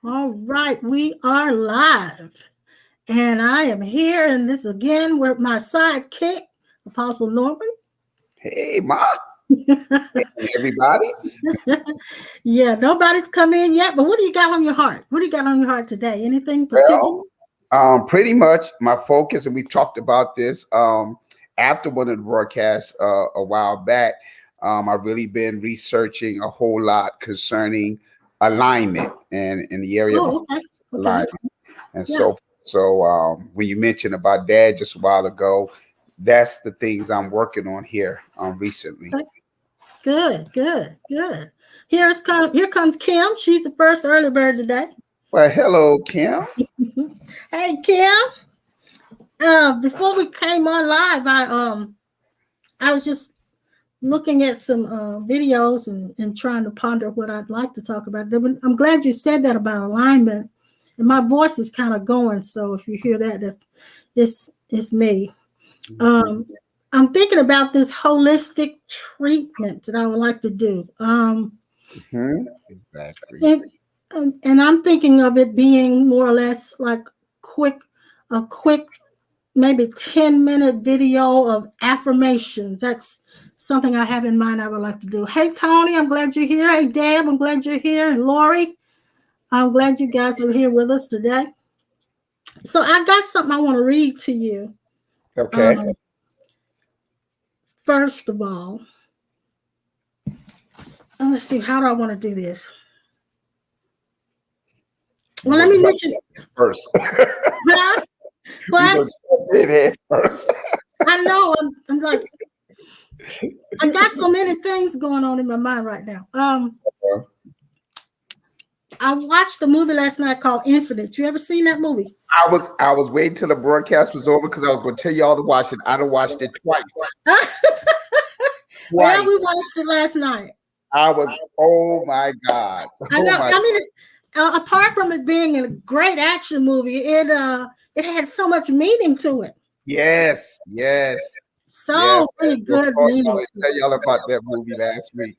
All right, we are live. And I am here, and this again with my sidekick, Apostle Norman. Hey, Ma. Hey, everybody. Yeah, nobody's come in yet, but what do you got on your heart? What do you got on your heart today? Anything particular? Well, pretty much my focus, and we talked about this after one of the broadcasts a while back. I've really been researching a whole lot concerning alignment and in the area of Oh, okay. Okay. alignment. And Yeah. when you mentioned about dad just a while ago, that's the things I'm working on here recently. Okay. Good, good, good. Here comes Kim. She's the first early bird today. Well, hello, Kim. Hey, Kim. Before we came on live, I was just looking at some videos and trying to ponder what I'd like to talk about. I'm glad you said that about alignment. And my voice is kind of going, so if you hear that, it's me. I'm thinking about this holistic treatment that I would like to do. Exactly. And I'm thinking of it being more or less like a quick maybe 10-minute video of affirmations. That's something I have in mind I would like to do. Hey, Tony, I'm glad you're here. Hey, Deb, I'm glad you're here. And Lori, I'm glad you guys are here with us today. So I got something I want to read to you. Okay. First of all, let's see, how do I want to do this? Well, let me mention first. But first. I know I'm like, I got so many things going on in my mind right now. I watched a movie last night called Infinite. You ever seen that movie? I was waiting till the broadcast was over because I was going to tell y'all to watch it. I done watched it twice. Well, we watched it last night. Oh my God. I know. I mean, it's, apart from it being a great action movie, it had so much meaning to it. Yes. So many good meanings. I tell y'all about that movie last week.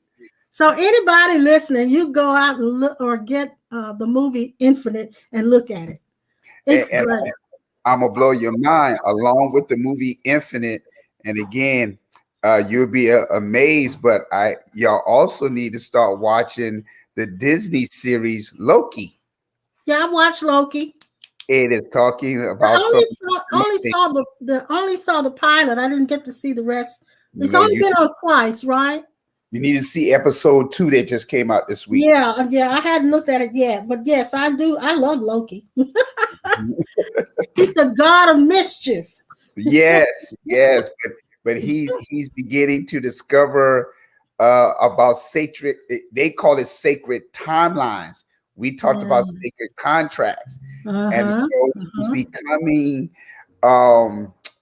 So anybody listening, you go out and look or get the movie Infinite and look at it. It's great. I'm gonna blow your mind along with the movie Infinite. And again, you'll be amazed, but y'all also need to start watching the Disney series Loki. Yeah, I watched Loki. It is talking about. I only saw the pilot. I didn't get to see the rest. It's only been on twice, right? You need to see episode 2 that just came out this week. Yeah. I hadn't looked at it yet, but yes, I do. I love Loki. He's the god of mischief. Yes, but he's beginning to discover about sacred. They call it sacred timelines. We talked about sacred contracts, and so he's becoming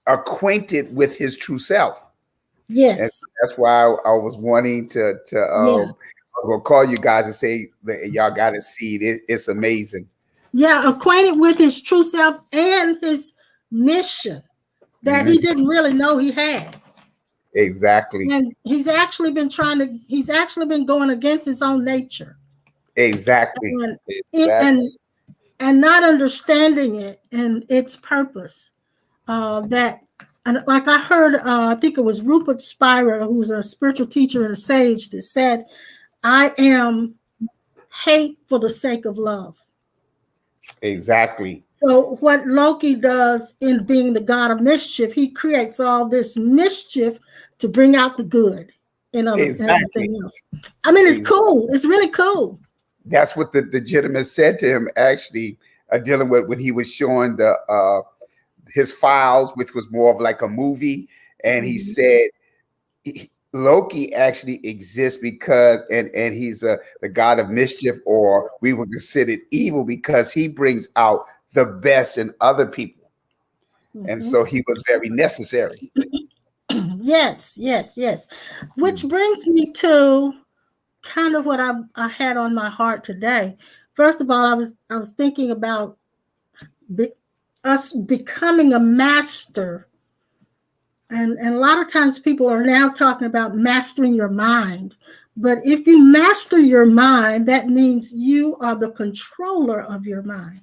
acquainted with his true self. Yes, and that's why I was wanting to we'll call you guys and say that y'all got to see it. It's amazing. Yeah, acquainted with his true self and his mission that he didn't really know he had. Exactly. And he's actually been going against his own nature. Exactly. And not understanding it and its purpose. And like I heard, I think it was Rupert Spira, who's a spiritual teacher and a sage, that said, I am hate for the sake of love. Exactly. So what Loki does in being the god of mischief, he creates all this mischief to bring out the good in everything else. I mean, it's cool. It's really cool. That's what the gentleman said to him, actually, dealing with when he was showing his files, which was more of like a movie. And he said Loki actually exists because, and he's the god of mischief, or we would consider it evil because he brings out the best in other people. And so he was very necessary. Yes. Which brings me to kind of what I had on my heart today. First of all, I was thinking about us becoming a master. And a lot of times people are now talking about mastering your mind. But if you master your mind, that means you are the controller of your mind.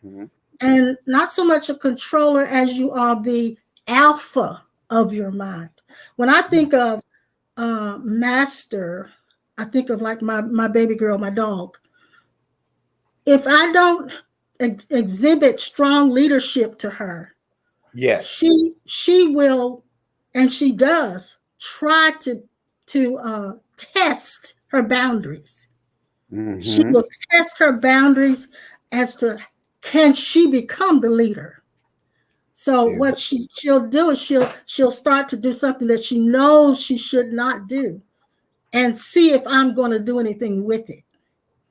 Mhm. And not so much a controller as you are the alpha of your mind. When I think of master, I think of like my baby girl, my dog. If I don't exhibit strong leadership to her, Yes. she will, and she does try to test her boundaries. She Hmm. will test her boundaries as to can she become the leader. So what she'll do is she'll start to do something that she knows she should not do, and see if I'm going to do anything with it.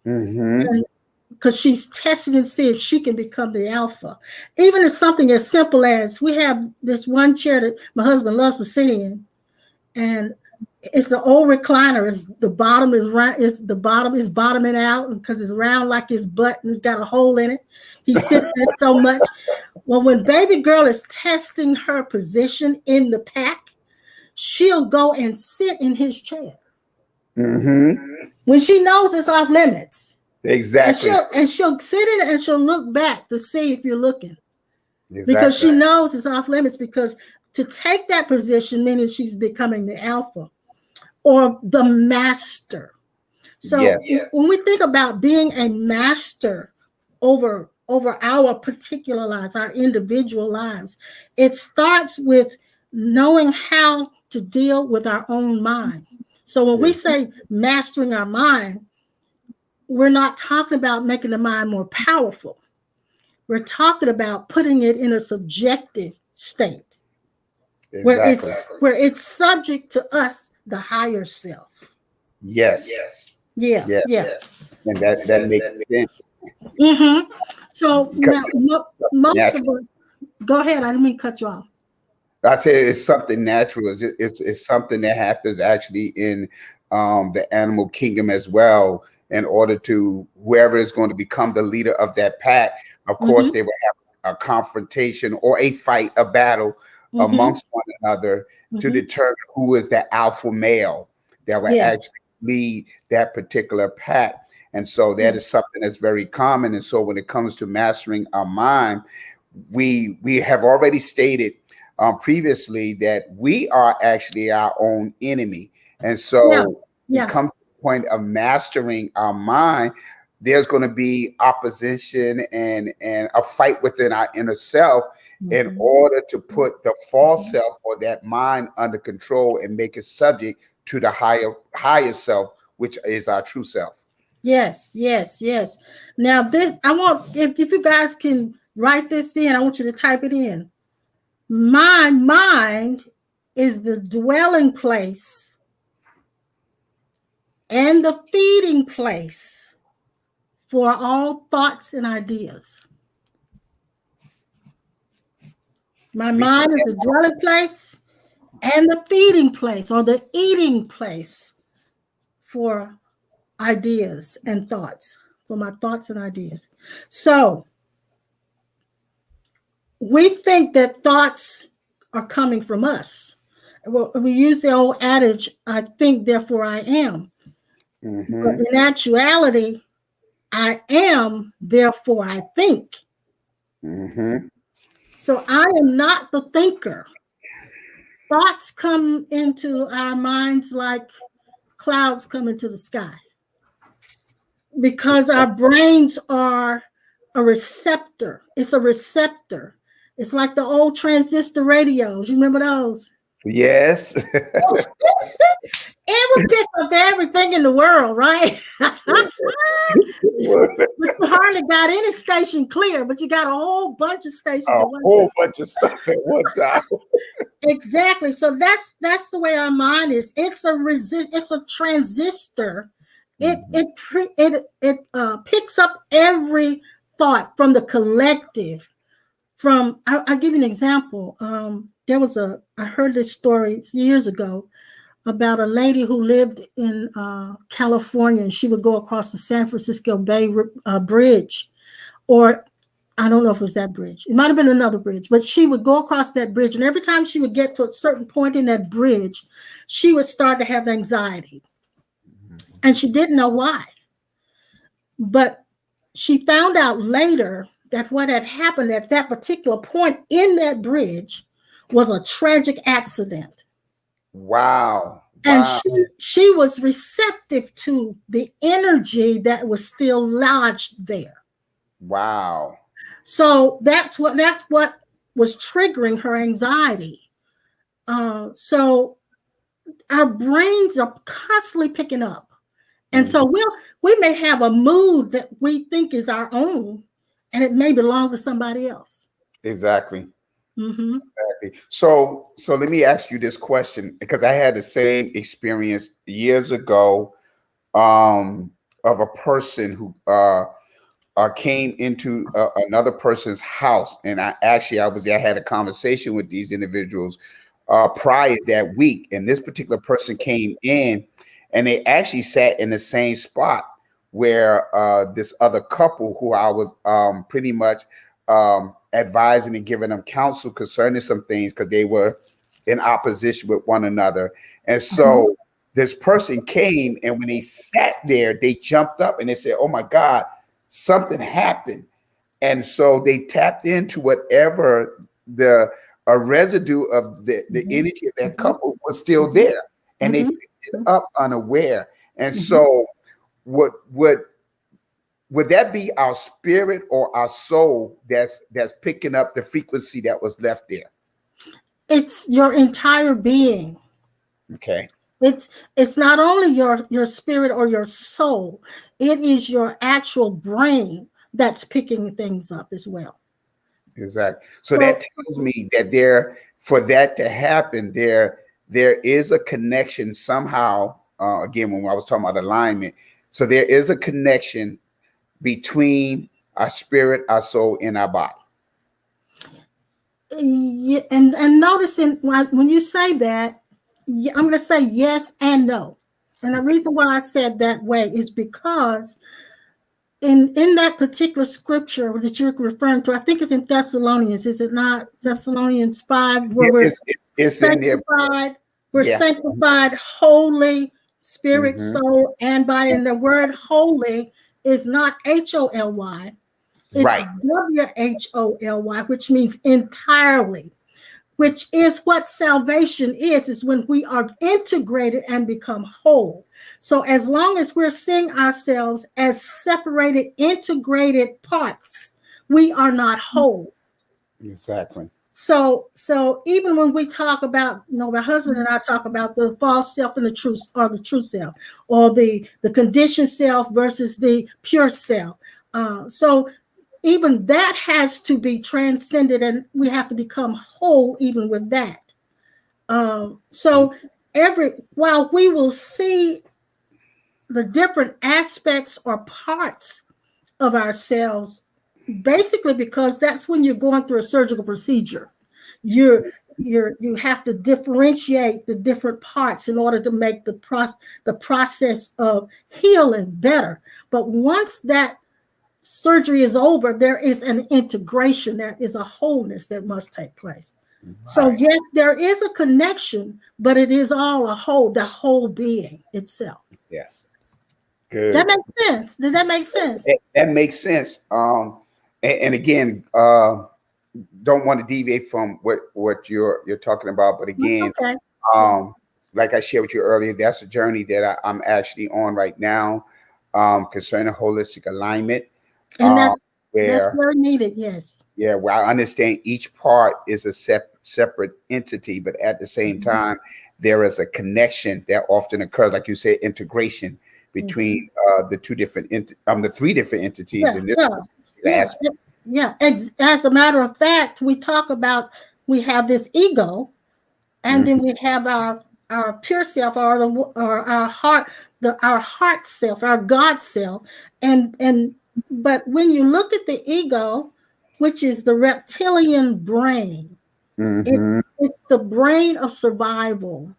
Hmm. Because she's testing to see if she can become the alpha. Even if something as simple as we have this one chair that my husband loves to sit in, and it's an old recliner. It's the bottom is round. It's the bottom is bottoming out because it's round like his butt and it's got a hole in it. He sits there so much. Well, when baby girl is testing her position in the pack, she'll go and sit in his chair Hmm. when she knows it's off limits. And Exactly. she'll sit in it and she'll look back to see if you're looking, because Exactly. she knows it's off limits, because to take that position means she's becoming the alpha or the master. So Yes. when we think about being a master over our particular lives, our individual lives, it starts with knowing how to deal with our own mind. So when we Yes. say mastering our mind, we're not talking about making the mind more powerful. We're talking about putting it in a subjective state where Exactly. it's subject to us, the higher self. Yes. Yeah, Yes. yeah. And that makes sense Mm-hmm. So because now, it's most of natural. us, go ahead. I didn't mean to cut you off. I say it's something natural. It's something that happens actually in the animal kingdom as well. In order to whoever is going to become the leader of that pack, of course, Mm-hmm. they will have a confrontation or a fight, a battle Mm-hmm. amongst one another to Mm-hmm. determine who is the alpha male that will Yeah. actually lead that particular pack. And so that Yeah. is something that's very common. And so when it comes to mastering our mind, we have already stated previously that we are actually our own enemy. And Yeah. so when it Yeah. comes to the point of mastering our mind, there's going to be opposition and a fight within our inner self in Mm-hmm. order to put the false self or that mind under control and make it subject to the higher self, which is our true self. Yes. Yes. Yes. Now this, I want, if you guys can write this in, I want you to type it in. My mind is the dwelling place and the feeding place for all thoughts and ideas. My Repeat mind is the dwelling place and the feeding place or the eating place for ideas and thoughts, for my thoughts and ideas. So we think that thoughts are coming from us. Well, we use the old adage, I think, therefore I am. that. But in actuality, I am, therefore I think. Hmm. So I am not the thinker. Thoughts come into our minds like clouds come into the sky, because our brains are a receptor. It's a receptor. It's like the old transistor radios. You remember those? Yes. It would pick up everything in the world, right? But you hardly got any station clear, but you got a whole bunch of stations A at one whole time. bunch of stuff at one time. Exactly. So that's the way our mind is. It's it's a transistor. Mhm. It picks up every thought from the collective. From I'll give you an example. I heard this story years ago about a lady who lived in California, and she would go across the San Francisco Bay Bridge, or I don't know if it was that bridge. It might have been another bridge, but she would go across that bridge, and every time she would get to a certain point in that bridge, she would start to have anxiety. and she didn't know why. But she found out later that what had happened at that particular point in that bridge was a tragic accident. Wow. And Wow. she was receptive to the energy that was still lodged there. Wow. So that's what was triggering her anxiety. So our brains are constantly picking up. And so we may have a mood that we think is our own, and it may belong to somebody else. Exactly. Mm-hmm. Exactly. So let me ask you this question, because I had the same experience years ago, of a person who came into another person's house, and I was there. I had a conversation with these individuals prior that week, and this particular person came in, and they actually sat in the same spot where this other couple, who I was pretty much advising and giving them counsel concerning some things, because they were in opposition with one another. And so this person came, and when they sat there, they jumped up and they said, "Oh my God, something happened." And so they tapped into whatever the a residue of the energy of that couple was still there, and they picked it up unaware. And so would that be our spirit or our soul that's picking up the frequency that was left there? It's your entire being. Okay. It's not only your spirit or your soul, it is your actual brain that's picking things up as well. Exactly. So that tells me that for that to happen, there is a connection somehow. Again, when I was talking about alignment, so there is a connection between our spirit, our soul, and our body. Yeah, and noticing when you say that, I'm going to say yes and no. And the reason why I said that way is because in that particular scripture that you're referring to, I think it's in Thessalonians, is it not? Thessalonians 5, where it's sanctified, we're sanctified holy, spirit, soul, and body. And the word holy is not HOLY, it's WHOLY, which means entirely, which is what salvation is when we are integrated and become whole. So as long as we're seeing ourselves as separated, integrated parts, we are not whole. Exactly. So even when we talk about, my husband and I talk about the false self and the true self, or the conditioned self versus the pure self. So even that has to be transcended, and we have to become whole even with that. So while we will see the different aspects or parts of ourselves, basically because that's when you're going through a surgical procedure, you have to differentiate the different parts in order to make the process of healing better. But once that surgery is over, there is an integration, that is a wholeness that must take place. Right. So yes, there is a connection, but it is all the whole being itself. Yes. Good. That makes sense. Did that make sense? That makes sense. And again, don't want to deviate from what you're talking about, but again, okay. Like I shared with you earlier, that's a journey that I'm actually on right now, concerning holistic alignment. And that's very needed, yes. Yeah, where I understand each part is a separate entity, but at the same time, there is a connection that often occurs, like you said, integration between the three different entities in this aspect. Yeah. As a matter of fact, we have this ego, and then we have our pure self, or our heart, our heart self, our God self, but when you look at the ego, which is the reptilian brain, it's the brain of survival.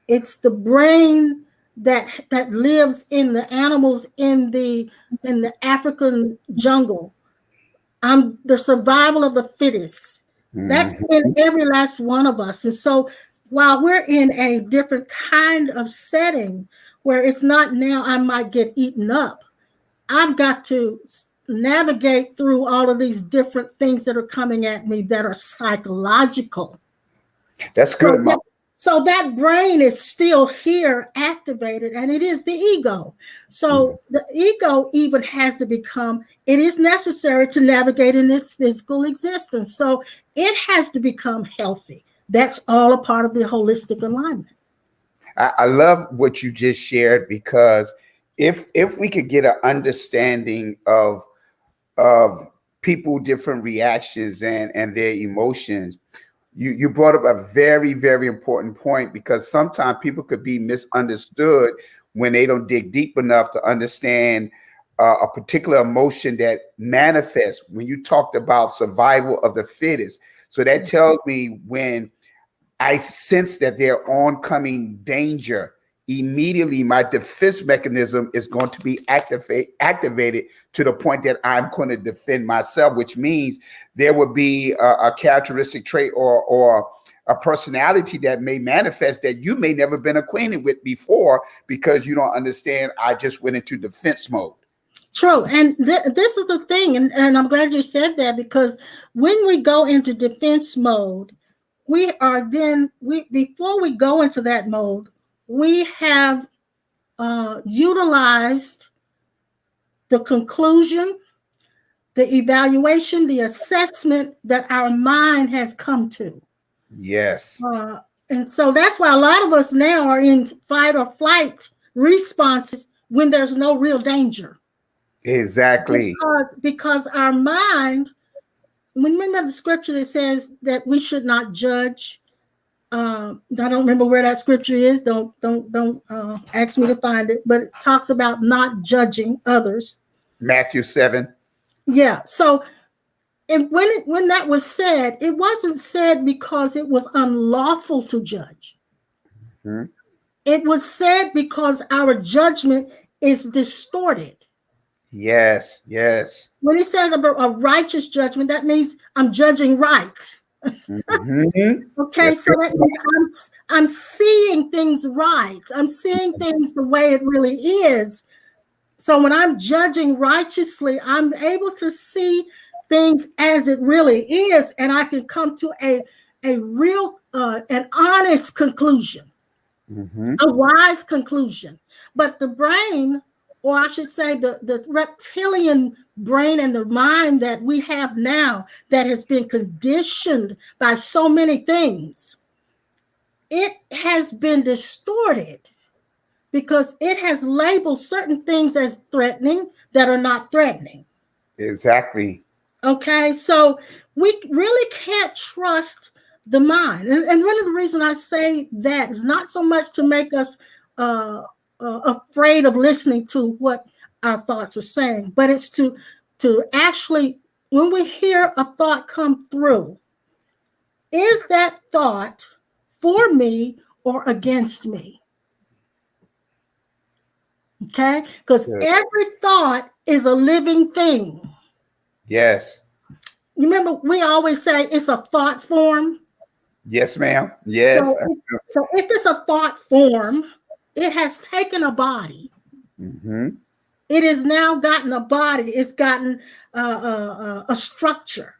It's the brain that lives in the animals in the African jungle. The survival of the fittest. That's in every last one of us. And so while we're in a different kind of setting, where it's not now I might get eaten up. I've got to navigate through all of these different things that are coming at me that are psychological. That's good, Mom. So that brain is still here activated, and it is the ego. So the ego even has to become, it is necessary to navigate in this physical existence. So it has to become healthy. That's all a part of the holistic alignment. I love what you just shared, because if we could get an understanding of people different reactions and their emotions, you brought up a very, very important point, because sometimes people could be misunderstood when they don't dig deep enough to understand a particular emotion that manifests when you talked about survival of the fittest. So that tells me when I sense that they're oncoming danger, immediately my defense mechanism is going to be activated to the point that I'm going to defend myself, which means there would be a characteristic trait or a personality that may manifest that you may never been acquainted with before, because you don't understand. I just went into defense mode. True. And this is the thing. And I'm glad you said that, because when we go into defense mode, before we go into that mode, we have utilized the conclusion, the evaluation, the assessment that our mind has come to. Yes. And so that's why a lot of us now are in fight or flight responses when there's no real danger. Exactly. Because our mind, remember the scripture that says that we should not judge. I don't remember where that scripture is. Don't ask me to find it, but it talks about not judging others. Matthew 7. Yeah. So, and when that was said, it wasn't said because it was unlawful to judge. Mm-hmm. It was said because our judgment is distorted. Yes. Yes. When it says about a righteous judgment, that means I'm judging right. Mm-hmm. Okay, Yes. so that means I'm seeing things right. I'm seeing things the way it really is. So when I'm judging righteously, I'm able to see things as it really is, and I can come to a real, an honest conclusion, a wise conclusion. But the brain, or I should say the reptilian brain and the mind that we have now, that has been conditioned by so many things, it has been distorted because it has labeled certain things as threatening that are not threatening. Exactly. Okay, so we really can't trust the mind. And one of the reasons I say that is not so much to make us afraid of listening to what our thoughts are saying, but it's to actually, when we hear a thought come through, is that thought for me or against me? Okay, because every thought is a living thing. Yes. You remember we always say it's a thought form. Yes, ma'am. Yes. So if it's a thought form, it has taken a body. Mm-hmm. It has now gotten a body. It's gotten a structure.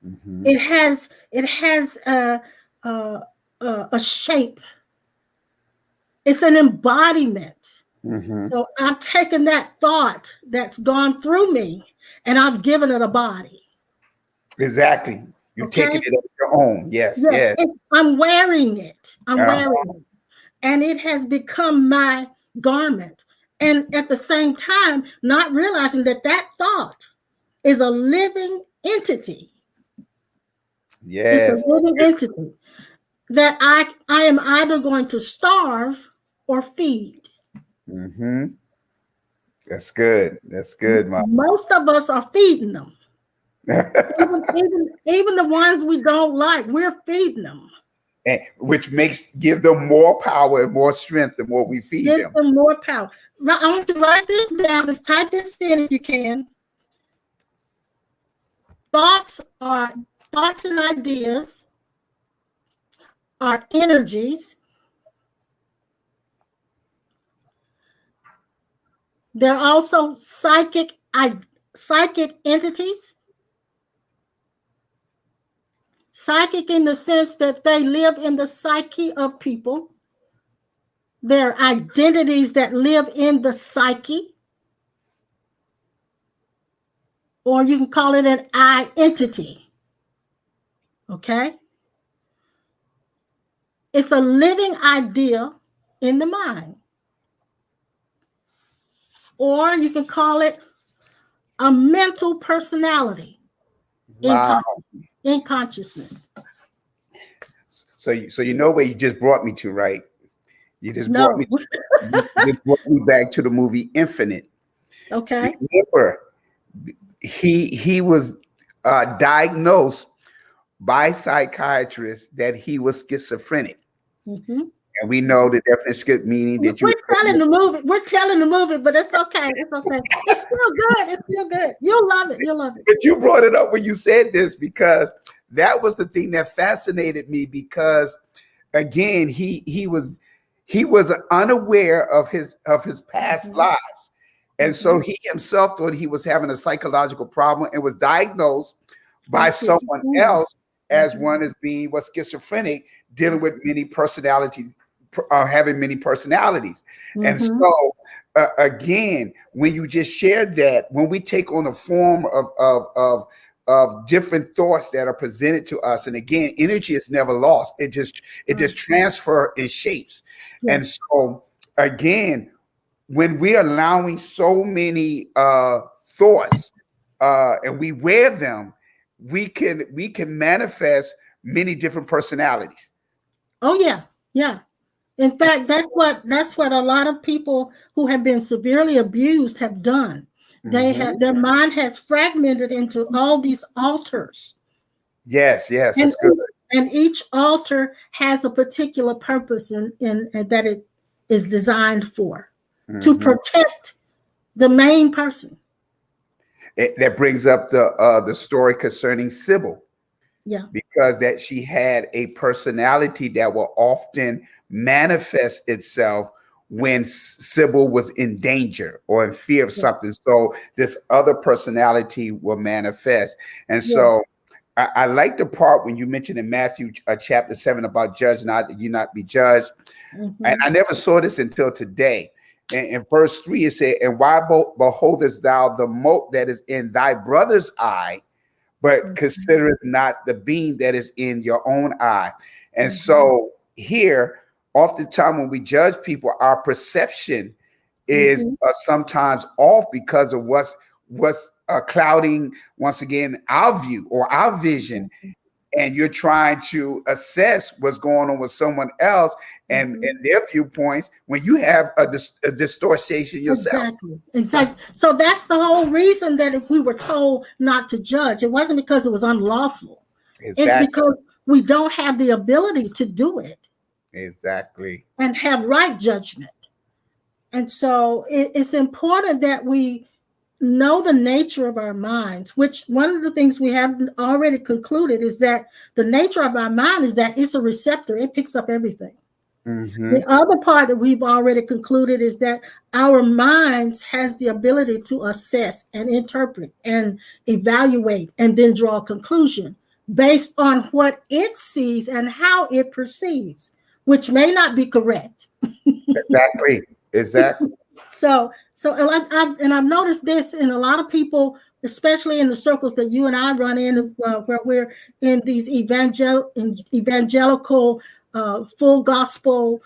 Mm-hmm. It has a shape. It's an embodiment. Mm-hmm. So I've taken that thought that's gone through me and I've given it a body. Exactly. You've taken it as your own. Yes. Yes. I'm wearing it. I'm wearing it. And it has become my garment. And at the same time, not realizing that that thought is a living entity. Yes. It's a living entity that I am either going to starve or feed. Mm-hmm. That's good. That's good, Mom. Most of us are feeding them. even the ones we don't like, we're feeding them. And which give them more power and more strength the more we feed them. Gives them more power. I want you to write this down and type this in if you can. Thoughts and ideas are energies They're also psychic entities. Psychic in the sense that they live in the psyche of people. They're identities that live in the psyche. Or you can call it an I-entity. Okay? It's a living idea in the mind. Or you can call it a mental personality in Wow. consciousness. So you know where you just brought me to, right? You just brought No. me. You just brought me back to the movie Infinite. Okay. Remember, he was diagnosed by psychiatrists that he was schizophrenic. Mm-hmm. And we know the definition meaning that We're telling the movie, but it's okay. It's okay. It's still good. It's still good. You'll love it. You'll love it. But you brought it up when you said this, because that was the thing that fascinated me, because again, he was unaware of his past lives. And so he himself thought he was having a psychological problem and was diagnosed by someone else as one as being was schizophrenic, dealing with many personality, having many personalities. And so again, when you just shared that, when we take on the form of different thoughts that are presented to us, and again, energy is never lost. It just transfer in shapes. And so again, when we're allowing so many thoughts and we wear them, we can manifest many different personalities. Oh yeah, yeah. In fact, that's what a lot of people who have been severely abused have done. They have their mind has fragmented into all these altars. Yes, and, that's good. And each altar has a particular purpose in that it is designed for, to protect the main person. That brings up the story concerning Sybil. Yeah. Because that she had a personality that will often manifest itself when Sybil was in danger or in fear of something. So this other personality will manifest. And so I like the part when you mentioned in Matthew chapter 7 about judge not, that you not be judged. And I never saw this until today. And in verse 3, it said, and why beholdest thou the mote that is in thy brother's eye, but considereth not the beam that is in your own eye? And so here, oftentimes when we judge people, our perception is sometimes off because of what's clouding, once again, our view or our vision. And you're trying to assess what's going on with someone else and their viewpoints when you have a distortion yourself. Exactly. So that's the whole reason that if we were told not to judge, it wasn't because it was unlawful. It's because we don't have the ability to do it. Exactly. And have right judgment. And so it's important that we know the nature of our minds, which one of the things we have already concluded is that the nature of our mind is that it's a receptor. It picks up everything. The other part that we've already concluded is that our minds has the ability to assess and interpret and evaluate and then draw a conclusion based on what it sees and how it perceives, which may not be correct. Exactly. So I've noticed this in a lot of people, especially in the circles that you and I run in, where we're in these evangelical, full gospel,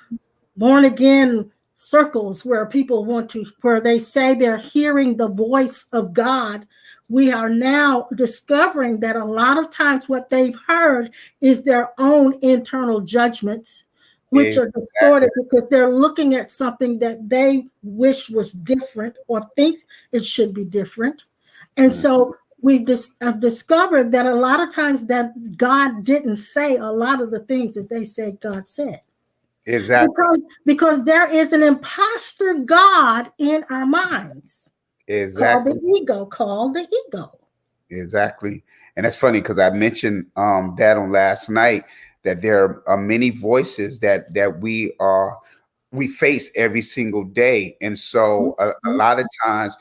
born again circles, where people where they say they're hearing the voice of God. We are now discovering that a lot of times what they've heard is their own internal judgments, which are distorted because they're looking at something that they wish was different or thinks it should be different. And so we've discovered that a lot of times that God didn't say a lot of the things that they said God said. Exactly. Because there is an imposter God in our minds. Exactly. Called the ego. Exactly. And that's funny because I mentioned that on last night, that there are many voices that we are we face every single day. And so a lot of times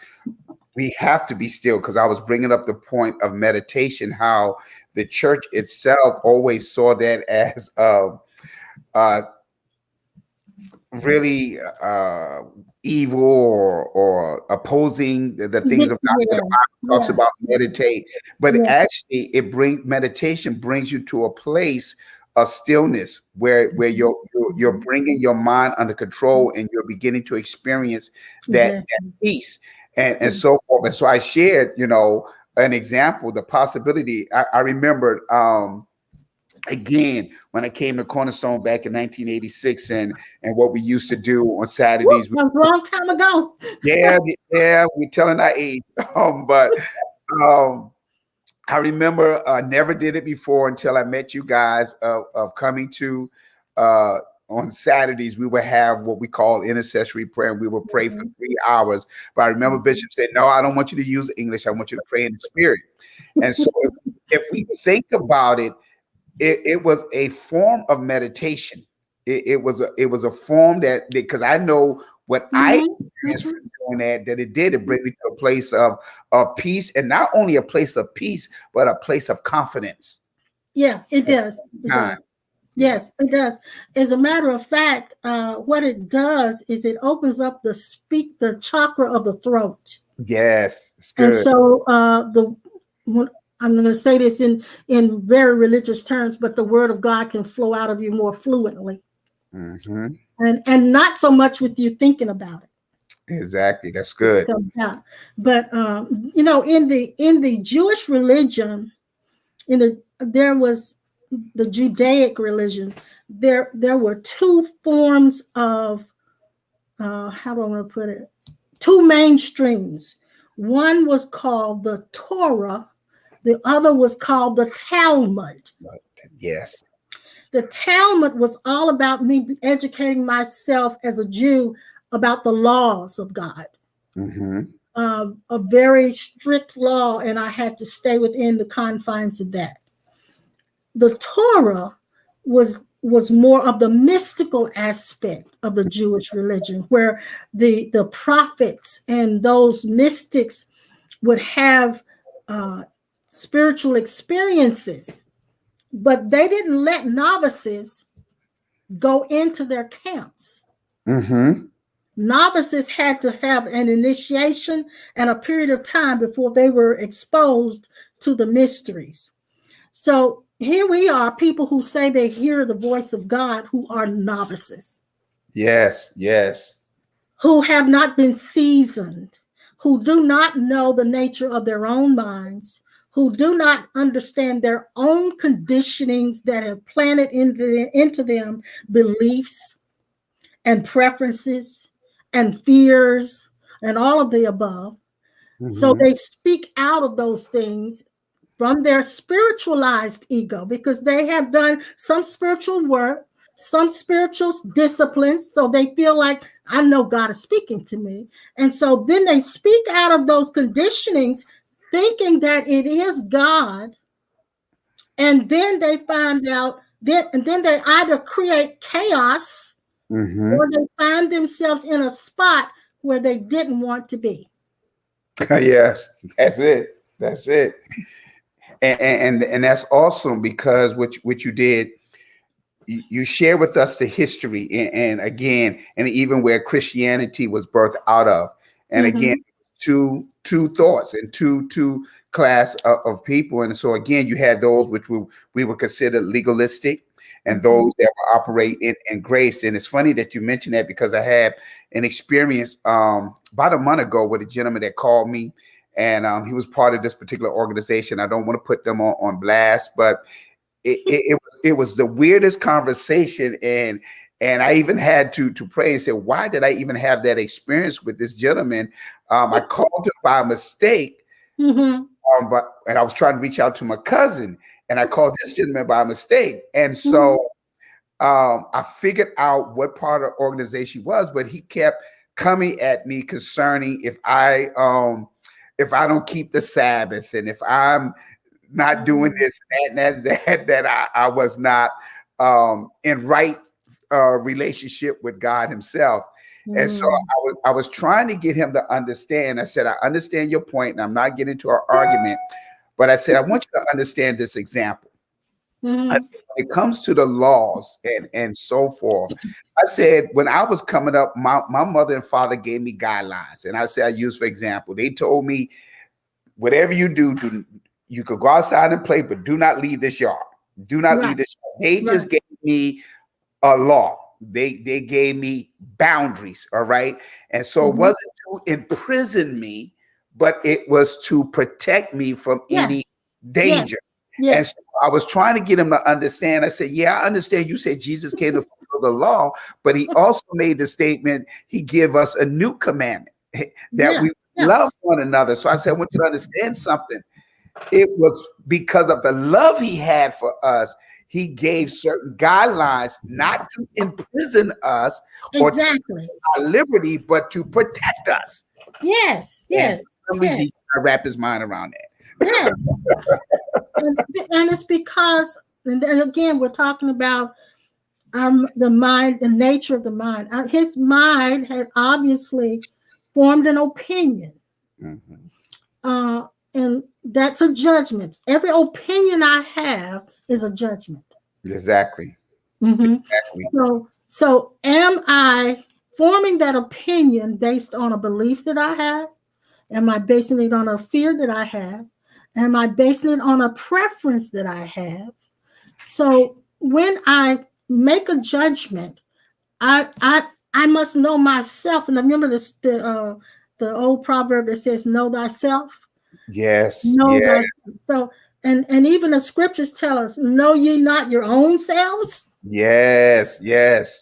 we have to be still, because I was bringing up the point of meditation, how the church itself always saw that as uh, really evil or opposing the things of God. The Yeah, Bible talks yeah, about meditate, but yeah. actually meditation brings you to a place of stillness where you're bringing your mind under control, and you're beginning to experience that Exactly. peace and so forth. And so I shared, an example, the possibility. I remembered again when I came to Cornerstone back in 1986, and what we used to do on Woo, Saturdays. that was a long time ago. Yeah, we're telling our age. But um, I remember never did it before until I met you guys of coming to on Saturdays. We would have what we call intercessory prayer, and we would pray for 3 hours. But I remember Bishop said, "No, I don't want you to use English. I want you to pray in the spirit." And so if we think about it, it was a form of meditation. It was a form that, because I know what I experienced from doing that it bring me to a place of peace, and not only a place of peace, but a place of confidence. Yeah, it does. It Time. does. Yes, it does. As a matter of fact, what it does is it opens up the chakra of the throat. Yes, it's And good. so I'm going to say this in very religious terms, but the word of God can flow out of you more fluently, Mm-hmm. and not so much with you thinking about it. Exactly, that's It good. comes out. But in the Jewish religion, there was the Judaic religion. There were two forms of how do I want to put it? Two main streams. One was called the Torah. The other was called the Talmud. Yes. The Talmud was all about me educating myself as a Jew about the laws of God. Mm-hmm. A very strict law, and I had to stay within the confines of that. The Torah was more of the mystical aspect of the Jewish religion, where the prophets and those mystics would have spiritual experiences, but they didn't let novices go into their camps. Mm-hmm. Novices had to have an initiation and a period of time before they were exposed to the mysteries. So here we are, people who say they hear the voice of God, who are novices. Yes, yes. Who have not been seasoned, who do not know the nature of their own minds, who do not understand their own conditionings that have planted into them beliefs and preferences and fears and all of the above. So Mm-hmm. they speak out of those things from their spiritualized ego, because they have done some spiritual work, some spiritual disciplines. So they feel like, I know God is speaking to me. And so then they speak out of those conditionings, thinking that it is God. And then they find out that, and then they either create chaos Mm-hmm. or they find themselves in a spot where they didn't want to be. Yes, that's it. That's it. And that's awesome, because what you did, you share with us the history, and again, and even where Christianity was birthed out of, and again, Mm-hmm. two thoughts and two class of people. And so again, you had those which we were considered legalistic, and Mm-hmm. those that were operate in grace. And it's funny that you mentioned that, because I had an experience about a month ago with a gentleman that called me, and he was part of this particular organization. I don't want to put them on blast, but it was the weirdest conversation, and I even had to pray and say, why did I even have that experience with this gentleman? I called him by mistake, Mm-hmm. and I was trying to reach out to my cousin, and I called this gentleman by mistake, and so I figured out what part of the organization he was, but he kept coming at me concerning if I don't keep the Sabbath, and if I'm not doing this, that I was not in right relationship with God himself. And so I was trying to get him to understand. I said, I understand your point, and I'm not getting into an argument, but I said, I want you to understand this example. I said, when it comes to the laws and so forth, I said, when I was coming up, my mother and father gave me guidelines. And I said, I use, for example, they told me, whatever you do, you could go outside and play, but do not leave this yard. Do not leave this yard. They just gave me a law. They gave me boundaries. All right. And so it wasn't to imprison me, but it was to protect me from any danger. And so I was trying to get him to understand. I said, yeah, I understand you said Jesus came to fulfill the law, but he also made the statement, he gave us a new commandment that we love one another. So I said, I want you to understand something. It was because of the love he had for us. He gave certain guidelines not to imprison us or to our liberty, but to protect us. Yes. And I wrap his mind around that. Yeah. And it's because, and again, we're talking about the mind, the nature of the mind. His mind had obviously formed an opinion. And that's a judgment. Every opinion I have is a judgment. Exactly. So am I forming that opinion based on a belief that I have? Am I basing it on a fear that I have? Am I basing it on a preference that I have? So when I make a judgment, I must know myself. And I remember this the old proverb that says, "Know thyself." Yes. Know thyself. So and even the scriptures tell us, "Know ye not your own selves." Yes.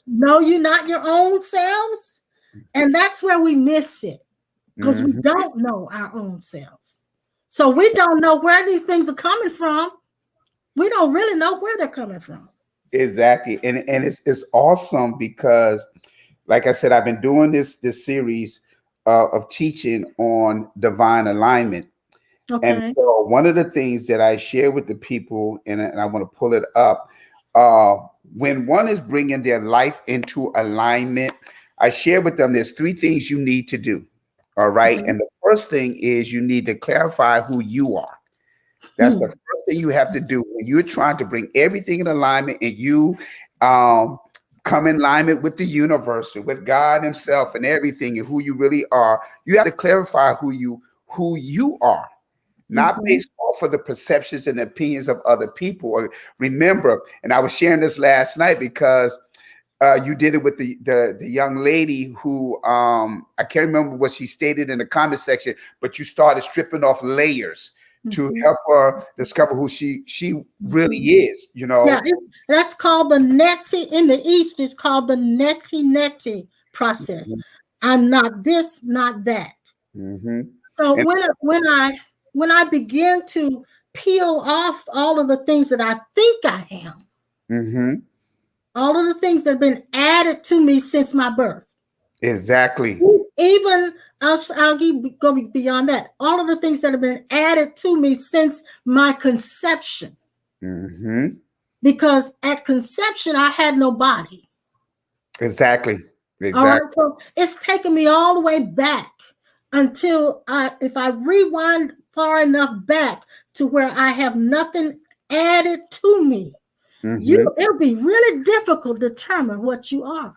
Know you not your own selves, and that's where we miss it. Because we don't know our own selves. So we don't know where these things are coming from. We don't really know where they're coming from. Exactly. And it's awesome because, like I said, I've been doing this series of teaching on divine alignment. Okay. And so one of the things that I share with the people, and I want to pull it up, when one is bringing their life into alignment, I share with them there's 3 things you need to do. All right. And the first thing is you need to clarify who you are. That's the first thing you have to do when you're trying to bring everything in alignment and you come in alignment with the universe and with God himself and everything and who you really are. You have to clarify who you are, not based off of the perceptions and opinions of other people. Or remember, and I was sharing this last night because you did it with the young lady who I can't remember what she stated in the comment section, but you started stripping off layers to help her discover who she really is. You know, that's called the neti. In the East, it's called the neti process. I'm not this, not that. So when I begin to peel off all of the things that I think I am. All of the things that have been added to me since my birth. Exactly. Even I'll go beyond that. All of the things that have been added to me since my conception. Because at conception, I had no body. Exactly. All right, so it's taken me all the way back until if I rewind far enough back to where I have nothing added to me. It'll be really difficult to determine what you are.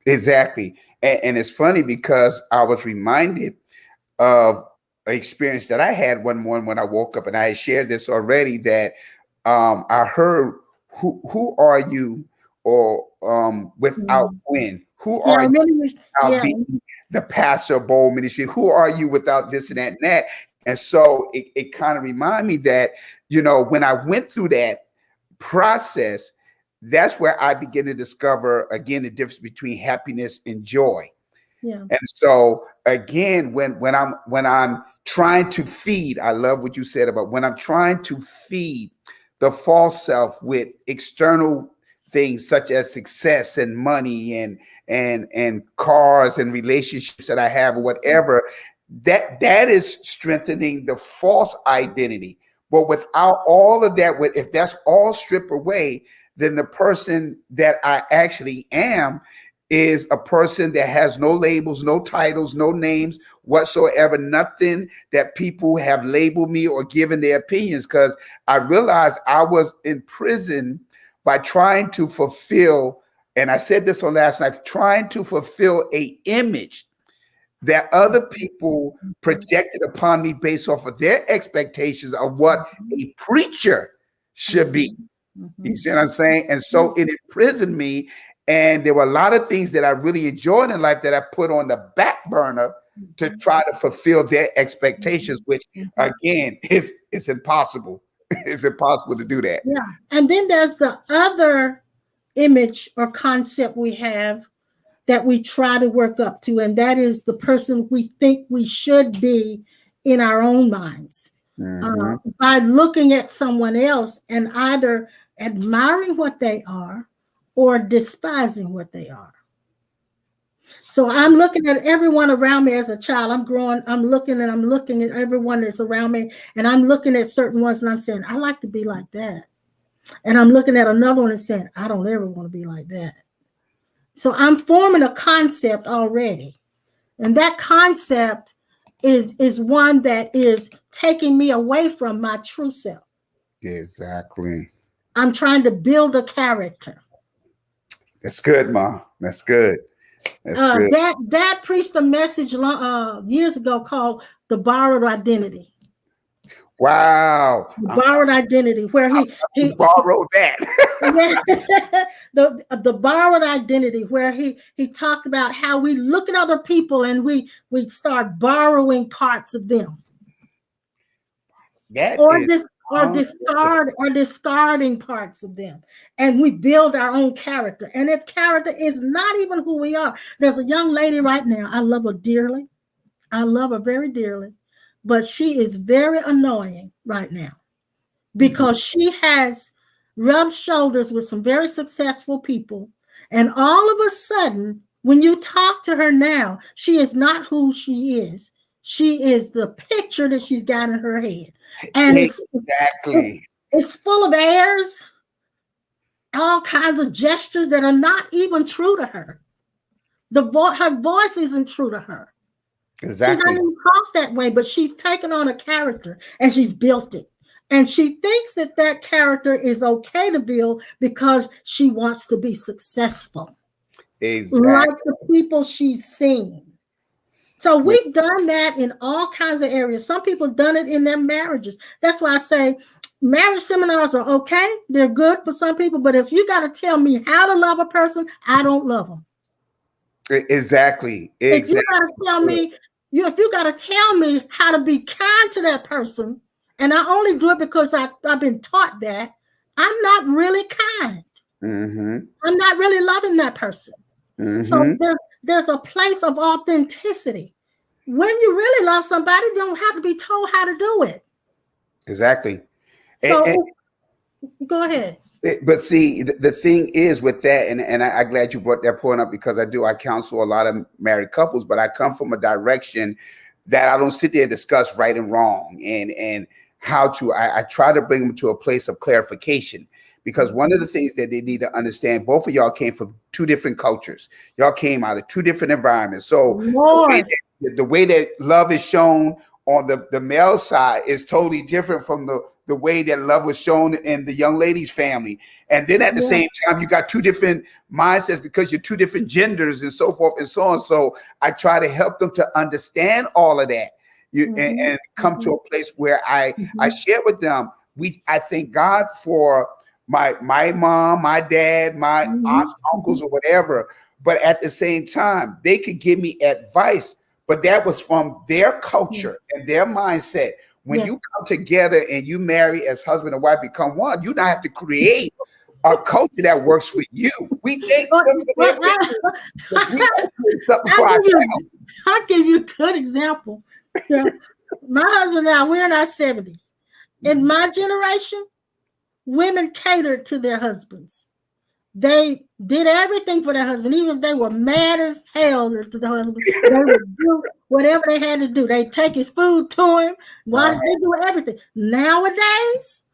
Exactly. And it's funny because I was reminded of an experience that I had one morning when I woke up, and I had shared this already, that I heard, who are you, or without when? Who are you without being the pastor of Bold Ministry? Who are you without this and that and that? And so it kind of reminded me that, you know, when I went through that process, that's where I began to discover, again, the difference between happiness and joy. And so again, when I'm trying to feed, I love what you said about when I'm trying to feed the false self with external things such as success and money and cars and relationships that I have or whatever, that is strengthening the false identity. But without all of that, if that's all stripped away, then the person that I actually am is a person that has no labels, no titles, no names whatsoever, nothing that people have labeled me or given their opinions, because I realized I was in prison by trying to fulfill, and I said this on last night, trying to fulfill a image that other people projected upon me based off of their expectations of what a preacher should be. You see what I'm saying? And so it imprisoned me. And there were a lot of things that I really enjoyed in life that I put on the back burner to try to fulfill their expectations, which again is impossible. It's impossible to do that. Yeah. And then there's the other image or concept we have that we try to work up to, and that is the person we think we should be in our own minds. By looking at someone else and either admiring what they are or despising what they are. So I'm looking at everyone around me as a child. I'm growing, I'm looking at everyone that's around me, and I'm looking at certain ones and I'm saying, I like to be like that. And I'm looking at another one and saying, I don't ever want to be like that. So I'm forming a concept already. And that concept is one that is taking me away from my true self. Exactly. I'm trying to build a character. That's good, Ma. That's good. That's good. Dad preached a message years ago called The Borrowed Identity. Wow. The borrowed identity, where he borrowed that. the borrowed identity, where he talked about how we look at other people and we start borrowing parts of them. Discarding parts of them, and we build our own character. And that character is not even who we are. There's a young lady right now. I love her dearly. I love her very dearly, but she is very annoying right now because she has rubbed shoulders with some very successful people, and all of a sudden, when you talk to her now, she is not who she is. She is the picture that she's got in her head. And it's full of airs, all kinds of gestures that are not even true to her. Her voice isn't true to her. Exactly. She doesn't even talk that way, but she's taken on a character and she's built it. And she thinks that that character is okay to build because she wants to be successful. Exactly. Like the people she's seen. So we've done that in all kinds of areas. Some people have done it in their marriages. That's why I say marriage seminars are okay. They're good for some people. But if you got to tell me how to love a person, I don't love them. Exactly. If you got to tell me, if you got to tell me how to be kind to that person, and I only do it because I've been taught that, I'm not really kind. I'm not really loving that person. So there's a place of authenticity. When you really love somebody, you don't have to be told how to do it. Exactly. So go ahead. But see, the thing is with that, and I'm glad you brought that point up, because I counsel a lot of married couples, but I come from a direction that I don't sit there and discuss right and wrong and how to, I try to bring them to a place of clarification. Because one of the things that they need to understand, both of y'all came from two different cultures. Y'all came out of two different environments. So the way that love is shown on the male side is totally different from the way that love was shown in the young lady's family. And then at the same time, you got two different mindsets because you're two different genders and so forth and so on. So I try to help them to understand all of that and come to a place where I share with them. I thank God for my mom, my dad, my aunts, uncles, or whatever. But at the same time, they could give me advice, but that was from their culture and their mindset. When you come together and you marry as husband and wife, become one, you now have to create a culture that works for you. We think I'll give you a good example. My husband and I, we're in our 70s. In my generation, women catered to their husbands. They did everything for their husband, even if they were mad as hell to the husband. They would do whatever they had to do. They take his food to him, they do everything. Nowadays,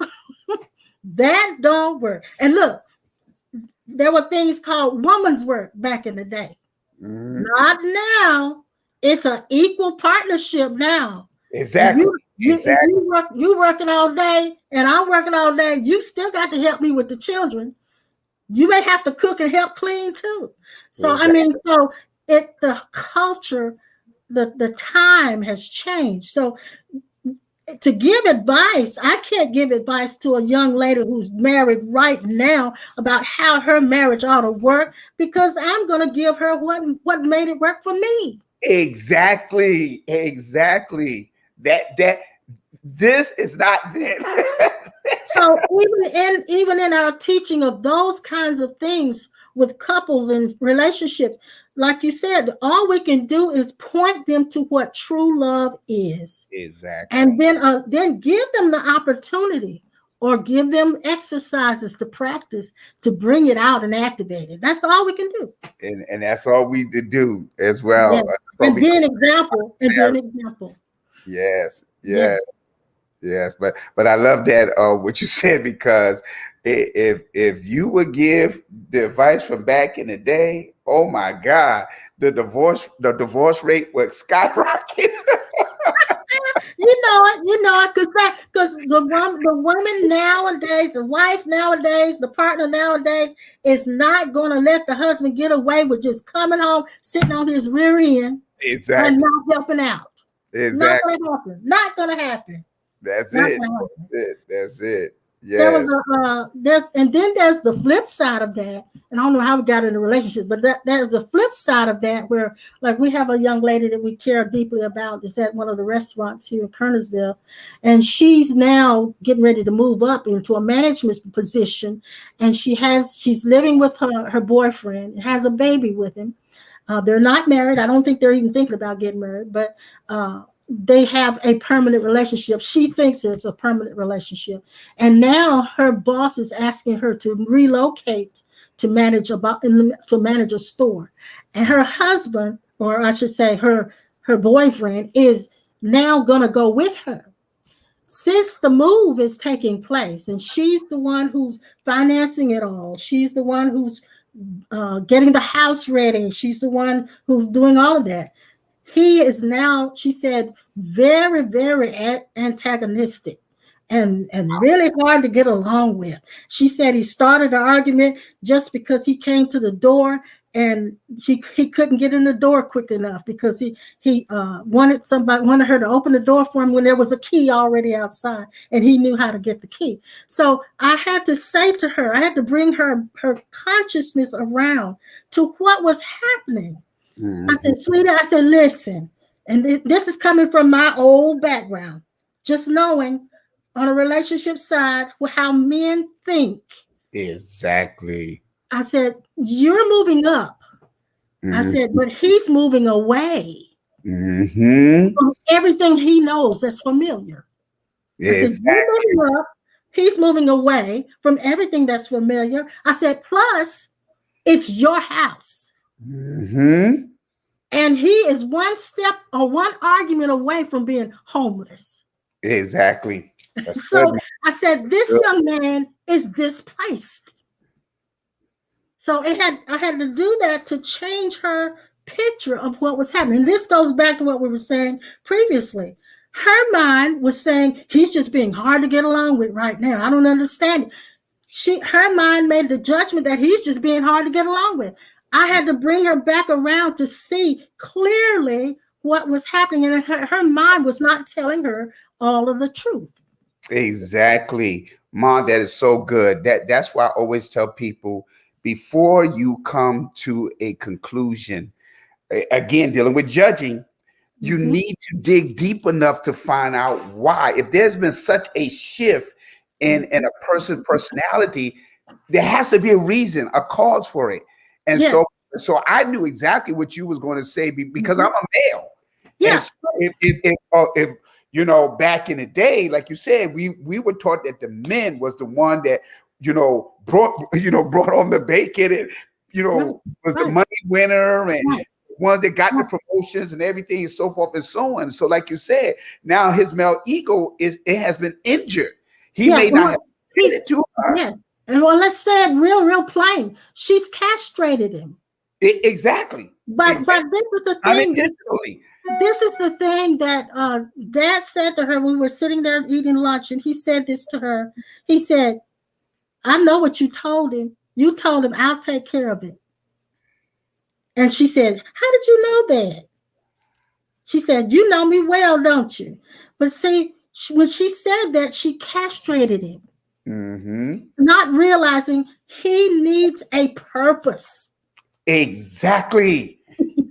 that don't work. And look, There were things called woman's work back in the day. Mhm. Not now. It's an equal partnership now. If Exactly. Exactly. you working all day and I'm working all day, you still got to help me with the children. You may have to cook and help clean too. So I Exactly. mean, the culture, the time has changed. So to give advice, I can't give advice to a young lady who's married right now about how her marriage ought to work, because I'm going to give her what made it work for me. Exactly. Exactly. That this is not it. So even in our teaching of those kinds of things with couples and relationships, like you said, all we can do is point them to what true love is, Exactly. and then give them the opportunity or give them exercises to practice to bring it out and activate it. That's all we can do. And that's all we do as Yeah. well. And be an example. And be an example. Yes. Yes. Yes. Yes, but I love that what you said, because if you would give the advice from back in the day, oh my God, the divorce rate would skyrocket. You know it, because the woman nowadays, the wife nowadays, the partner nowadays is not going to let the husband get away with just coming home, sitting on his rear end, and Exactly. not helping out. Not Exactly. going to happen. Not going to happen. That's Not it. going to happen. That's it. That's it. There was Yes. and then there's the flip side of that, and I don't know how we got into relationships, but there's a flip side of that where, like, we have a young lady that we care deeply about that's at one of the restaurants here in Kernersville, and she's now getting ready to move up into a management position, and she's living with her boyfriend, has a baby with him. They're not married. I don't think they're even thinking about getting married, but they have a permanent relationship. She thinks it's a permanent relationship. And now her boss is asking her to relocate to manage a store. And her husband, or I should say her boyfriend, is now going to go with her. Since the move is taking place and she's the one who's financing it all, she's the one who's getting the house ready, she's the one who's doing all of that. He is now, she said, very, very antagonistic and really hard to get along with. She said he started an argument just because he came to the door and he couldn't get in the door quick enough because he wanted her to open the door for him when there was a key already outside and he knew how to get the key. So I had to say to her, I had to bring her consciousness around to what was happening. I said, sweetie, I said, listen, and this is coming from my old background, just knowing on a relationship side how men think. Exactly. I said, you're moving up. I said, but he's moving away from everything he knows that's familiar. I said, you're Exactly. moving up. He's moving away from everything that's familiar. I said, plus, it's your house. And he is one step or one argument away from being homeless. Exactly. That's So good. I said, this young man is displaced. So I had to do that to change her picture of what was happening. This goes back to what we were saying previously. Her mind was saying, he's just being hard to get along with right now. I don't understand it. Her mind made the judgment that he's just being hard to get along with. I had to bring her back around to see clearly what was happening, and her mind was not telling her all of the truth. Exactly. Mom, that is so good. That's why I always tell people, before you come to a conclusion, again, dealing with judging, you need to dig deep enough to find out why. If there's been such a shift in a person's personality, there has to be a reason, a cause for it. And Yes. so I knew exactly what you was going to say because I'm a male. Yeah. And so if back in the day, like you said, we were taught that the men was the one that brought on the bacon and was the money winner and ones that got the promotions and everything and so forth and so on. So like you said, now his male ego has been injured. He may not have said it to her. Yes. And well, let's say it real plain. She's castrated him. Exactly. But this is the thing. Unintentionally. This is the thing that Dad said to her. We were sitting there eating lunch, and he said this to her. He said, "I know what you told him. You told him I'll take care of it." And she said, "How did you know that?" She said, "You know me well, don't you?" But see, when she said that, she castrated him, not realizing he needs a purpose. Exactly.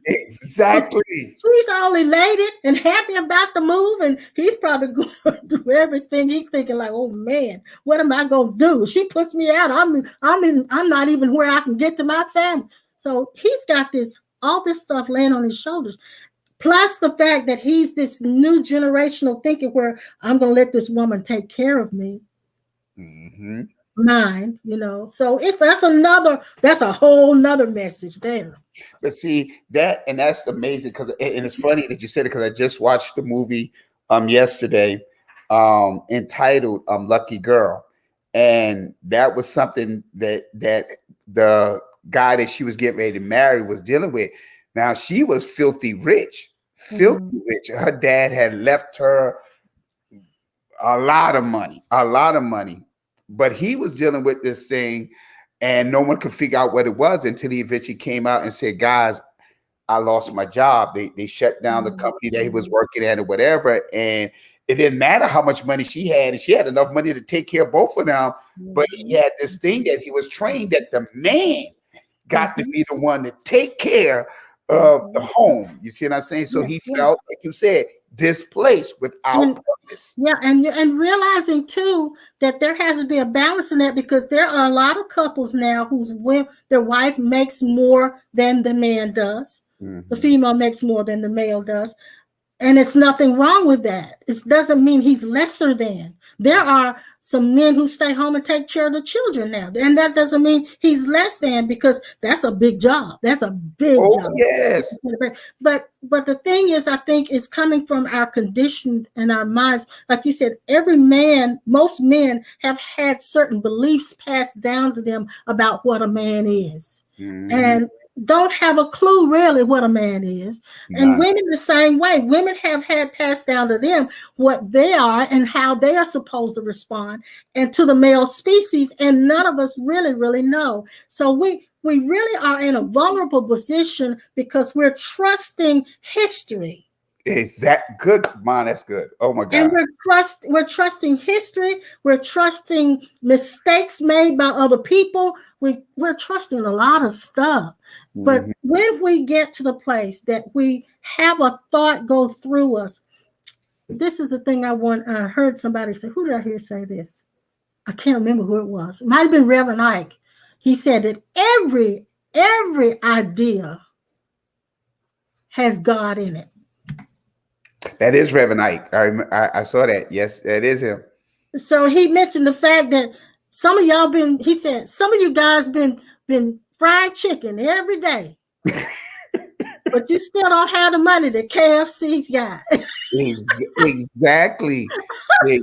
Exactly. She's all elated and happy about the move, and he's probably going through everything. He's thinking like, "Oh man, what am I gonna do? She puts me out. I'm not even where I can get to my family." So he's got all this stuff laying on his shoulders. Plus the fact that he's this new generational thinking where I'm gonna let this woman take care of me. Mine, So that's a whole nother message there. But see that's amazing and it's funny that you said it because I just watched the movie yesterday entitled Lucky Girl, and that was something that the guy that she was getting ready to marry was dealing with. Now she was filthy rich. Her dad had left her a lot of money, but he was dealing with this thing and no one could figure out what it was until he eventually came out and said, "Guys, I lost my job. They shut down the company that he was working at or whatever." And it didn't matter how much money she had, and she had enough money to take care of both of them. But he had this thing that he was trained that the man got to be the one to take care of the home. You see what I'm saying? So he felt, like you said, displaced without purpose. Yeah, and realizing too that there has to be a balance in that, because there are a lot of couples now their wife makes more than the man does. The female makes more than the male does. And it's nothing wrong with that. It doesn't mean he's lesser than. There are some men who stay home and take care of the children now. And that doesn't mean he's less than, because that's a big job. That's a big job. Yes. But the thing is, I think it's coming from our condition and our minds. Like you said, most men have had certain beliefs passed down to them about what a man is. And don't have a clue really what a man is. And women the same way. Women have had passed down to them what they are and how they are supposed to respond, and to the male species, and none of us really know. So we really are in a vulnerable position because we're trusting history. Is that good, man? That's good. Oh my God. And we're trusting history. We're trusting mistakes made by other people. We're trusting a lot of stuff. But when we get to the place that we have a thought go through us, this is the thing I heard somebody say. Who did I hear say this? I can't remember who it was. It might have been Reverend Ike. He said that every idea has God in it. That is Reverend Ike. I saw that. Yes, that is him. So he mentioned the fact that some of y'all he said, some of you guys been frying chicken every day, but you still don't have the money that KFC's got. Exactly. And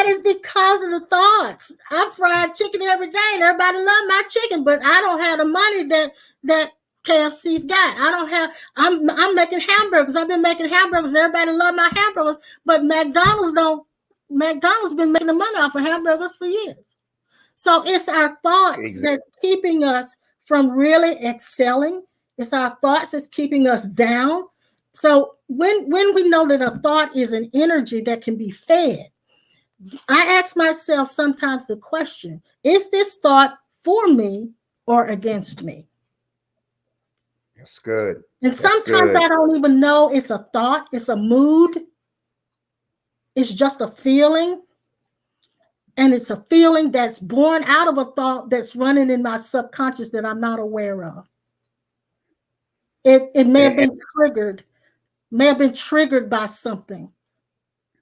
it's because of the thoughts. I fried chicken every day and everybody love my chicken, but I don't have the money that KFC's got. I'm making hamburgers. I've been making hamburgers and everybody love my hamburgers, but McDonald's been making the money off of hamburgers for years. So it's our thoughts that's keeping us from really excelling. It's our thoughts that's keeping us down. So when we know that a thought is an energy that can be fed, I ask myself sometimes the question, is this thought for me or against me? That's good. And sometimes I don't even know it's a thought, it's a mood. It's just a feeling. And it's a feeling that's born out of a thought that's running in my subconscious that I'm not aware of. It may have been triggered by something.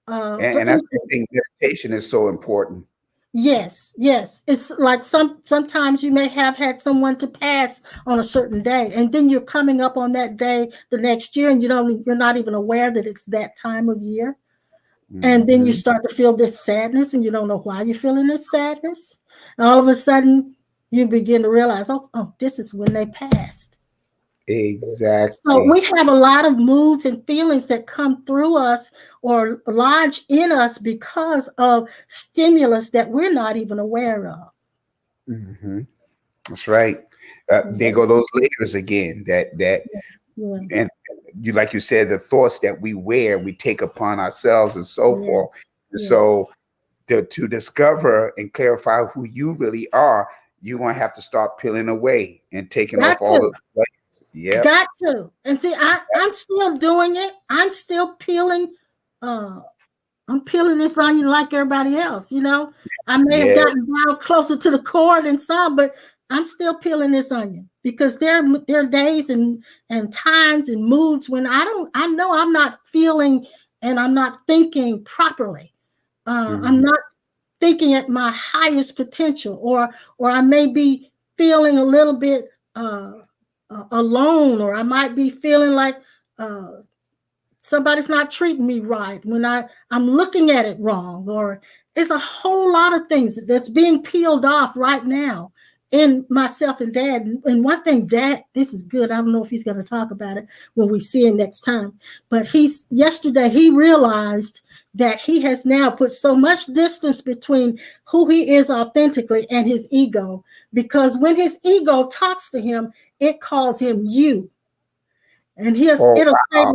And that's the thing, meditation is so important. Yes. It's like sometimes you may have had someone to pass on a certain day, and then you're coming up on that day the next year, and you're not even aware that it's that time of year. And then you Mhm. start to feel this sadness, and you don't know why you're feeling this sadness. And all of a sudden, you begin to realize, oh, this is when they passed. So Exactly. we have a lot of moods and feelings that come through us or lodge in us because of stimulus that we're not even aware of. Hmm. That's right. There Yes, go those layers again. That yeah, and you, like you said, the thoughts that we wear, we take upon ourselves, and so forth. yes, yes. So to discover and clarify who you really are, you're gonna have to start peeling away and taking Got off all to. of the layers. Yep. Got to. And see, I'm still doing it. I'm still peeling. Uh, I'm peeling this onion like everybody else. I may have Yes. gotten down closer to the core than some, but I'm still peeling this onion because there are days and times and moods when I know I'm not feeling and I'm not thinking properly. I'm Mhm. not thinking at my highest potential, or I may be feeling a little bit alone, or I might be feeling like uh, somebody's not treating me right when I'm looking at it wrong, or it's a whole lot of things that's being peeled off right now in myself and dad. And one thing, dad, this is good, I don't know if he's going to talk about it when we see him next time, but yesterday he realized that he has now put so much distance between who he is authentically and his ego, because when his ego talks to him, it calls him you. And Oh wow.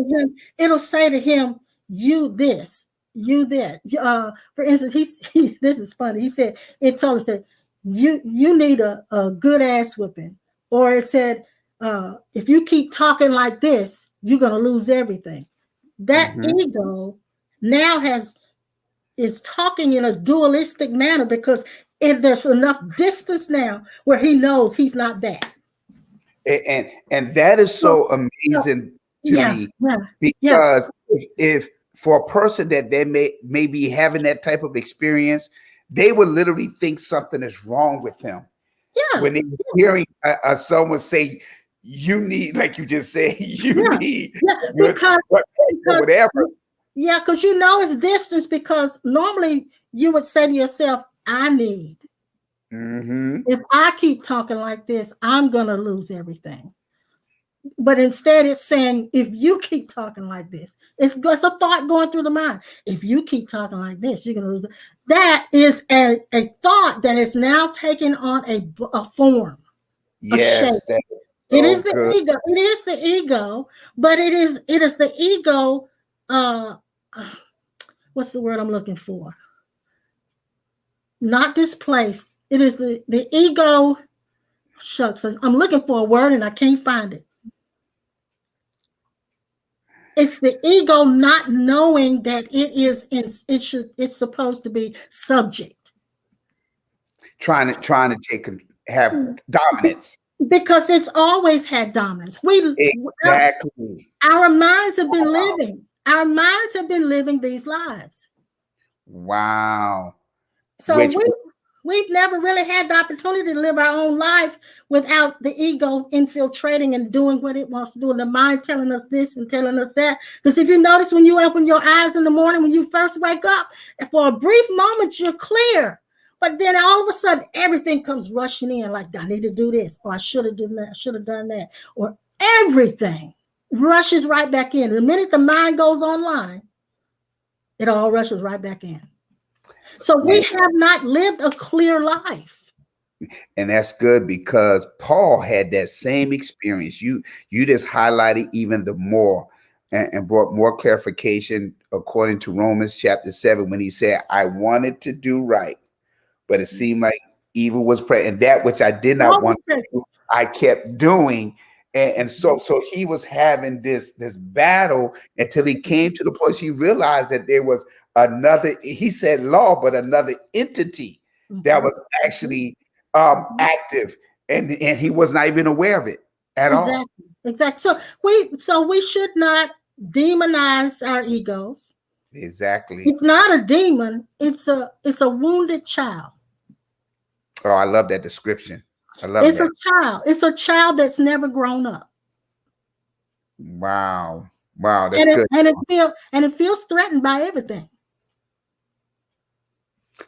it'll say to him, you this, you that. For instance, this is funny. He said, it told him, said, you need a good ass whipping. Or it said, if you keep talking like this, you're gonna lose everything. That Hmm. ego now is talking in a dualistic manner because there's enough distance now where he knows he's not that. And that is So, so so amazing to yeah, me, yeah, yeah, because if for a person that they may be having that type of experience, they would literally think something is wrong with them yeah. when they're hearing someone say, "You need," like you just said, "You Yeah, need yeah, good or because whatever." yeah, because it's distance. Because normally you would say to yourself, "I need. Hmm. If I keep talking like this, I'm gonna lose everything." But instead, it's saying, "If you keep talking like this," it's a thought going through the mind. If you keep talking like this, you're gonna lose it. That is a thought that is now taken on a form, a shape. Yes, that is It so is the good. ego. It is the ego, but it is the ego. Uh, what's the word I'm looking for? Not displaced. It is the ego. Shucks, I'm looking for a word and I can't find it. It's the ego not knowing that it's supposed to be subject. Trying to have dominance. Because it's always had dominance. Exactly. Our minds have been living. Our minds have been living these lives. Wow. So Which we've never really had the opportunity to live our own life without the ego infiltrating and doing what it wants to do, and the mind telling us this and telling us that. Because if you notice, when you open your eyes in the morning, when you first wake up, and for a brief moment you're clear, but then all of a sudden everything comes rushing in, like, I need to do this, or I should have done that, should have done that, or everything rushes right back in. The minute the mind goes online, it all rushes right back in. So we and, have not lived a clear life. and that's good because Paul had that same experience. You just highlighted even the more and brought more clarification according to Romans chapter 7 when he said, I wanted to do right, but it seemed like evil was present. And that which I did not Always want to present. do, I kept doing. And so he was having this battle until he came to the place he realized that there was another, he said law, but another entity that Mhm. was actually active, and he was not even aware of it at all. Exactly. Exactly. So we should not demonize our egos. Exactly. It's not a demon. It's a wounded child. Oh, I love that description. I love It's a that. child. It's a child that's never grown up, Wow. Wow, that's and it good. and it feels threatened by everything.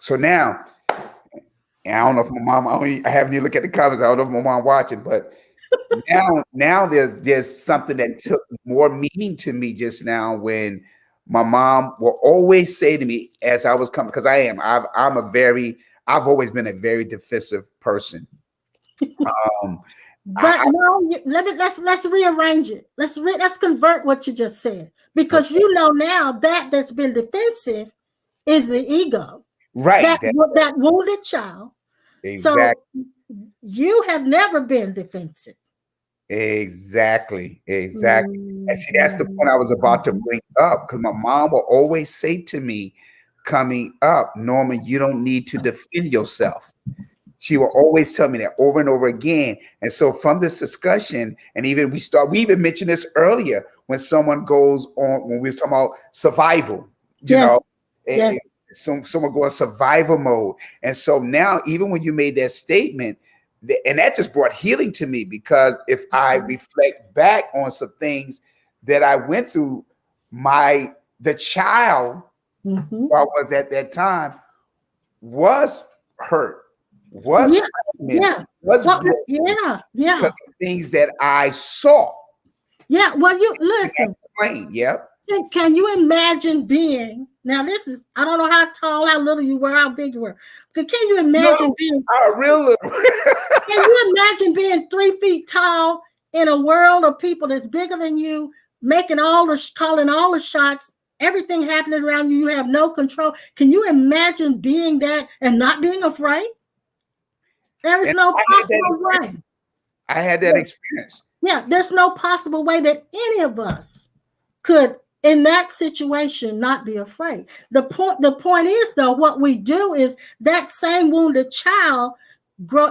So now, and I don't know if my mom. I haven't even looked at the comments. I don't know if my mom watching, but now there's something that took more meaning to me just now when my mom will always say to me as I was coming, because I've always been a very defensive person. But no, let's rearrange it. Let's convert what you just said, because you know now that's been defensive is the ego, right? that wounded child. Exactly. So you have never been defensive. Exactly. And see, that's the point I was about to bring up, because my mom will always say to me, coming up, Norman, you don't need to defend yourself. She will always tell me that over and over again. And so from this discussion, and even we even mentioned this earlier when someone goes on, when we was talking about survival, Yes. someone go in survival mode. And so now, even when you made that statement, and that just brought healing to me, because if I reflect back on some things that I went through, the child who I was at that time was hurt, was because of things that I saw. Yeah, well, you listen. Yep. Can you imagine being, now this is, I don't know how tall, how little you were, how big you were, but can you imagine being real little? Can you imagine being 3 feet tall in a world of people that's bigger than you, calling all the shots, everything happening around you, you have no control? Can you imagine being that and not being afraid? There is no possible way. I had that experience. Yeah, there's no possible way that any of us could, in that situation, not be afraid. The point is, though, what we do is that same wounded child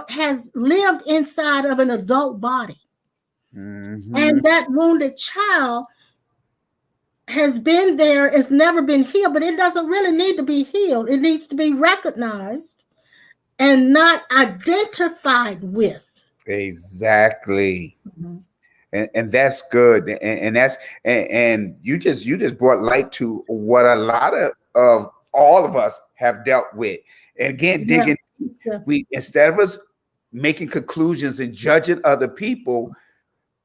has lived inside of an adult body. And that wounded child has been there, it's never been healed, but it doesn't really need to be healed. It needs to be recognized and not identified with. Exactly. And that's good. And you just brought light to what a lot of all of us have dealt with. And again, digging, we, instead of us making conclusions and judging other people,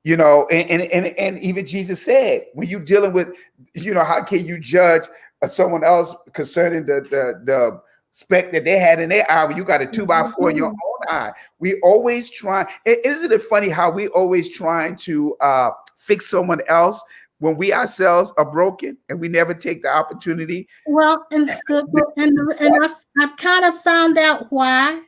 and even Jesus said, when you're dealing with, how can you judge someone else concerning the speck that they had in their eye when you got a 2x4 in your own eye? We always try. Isn't it funny how we always trying to fix someone else when we ourselves are broken, and we never take the opportunity? Well, and I've kind of found out why.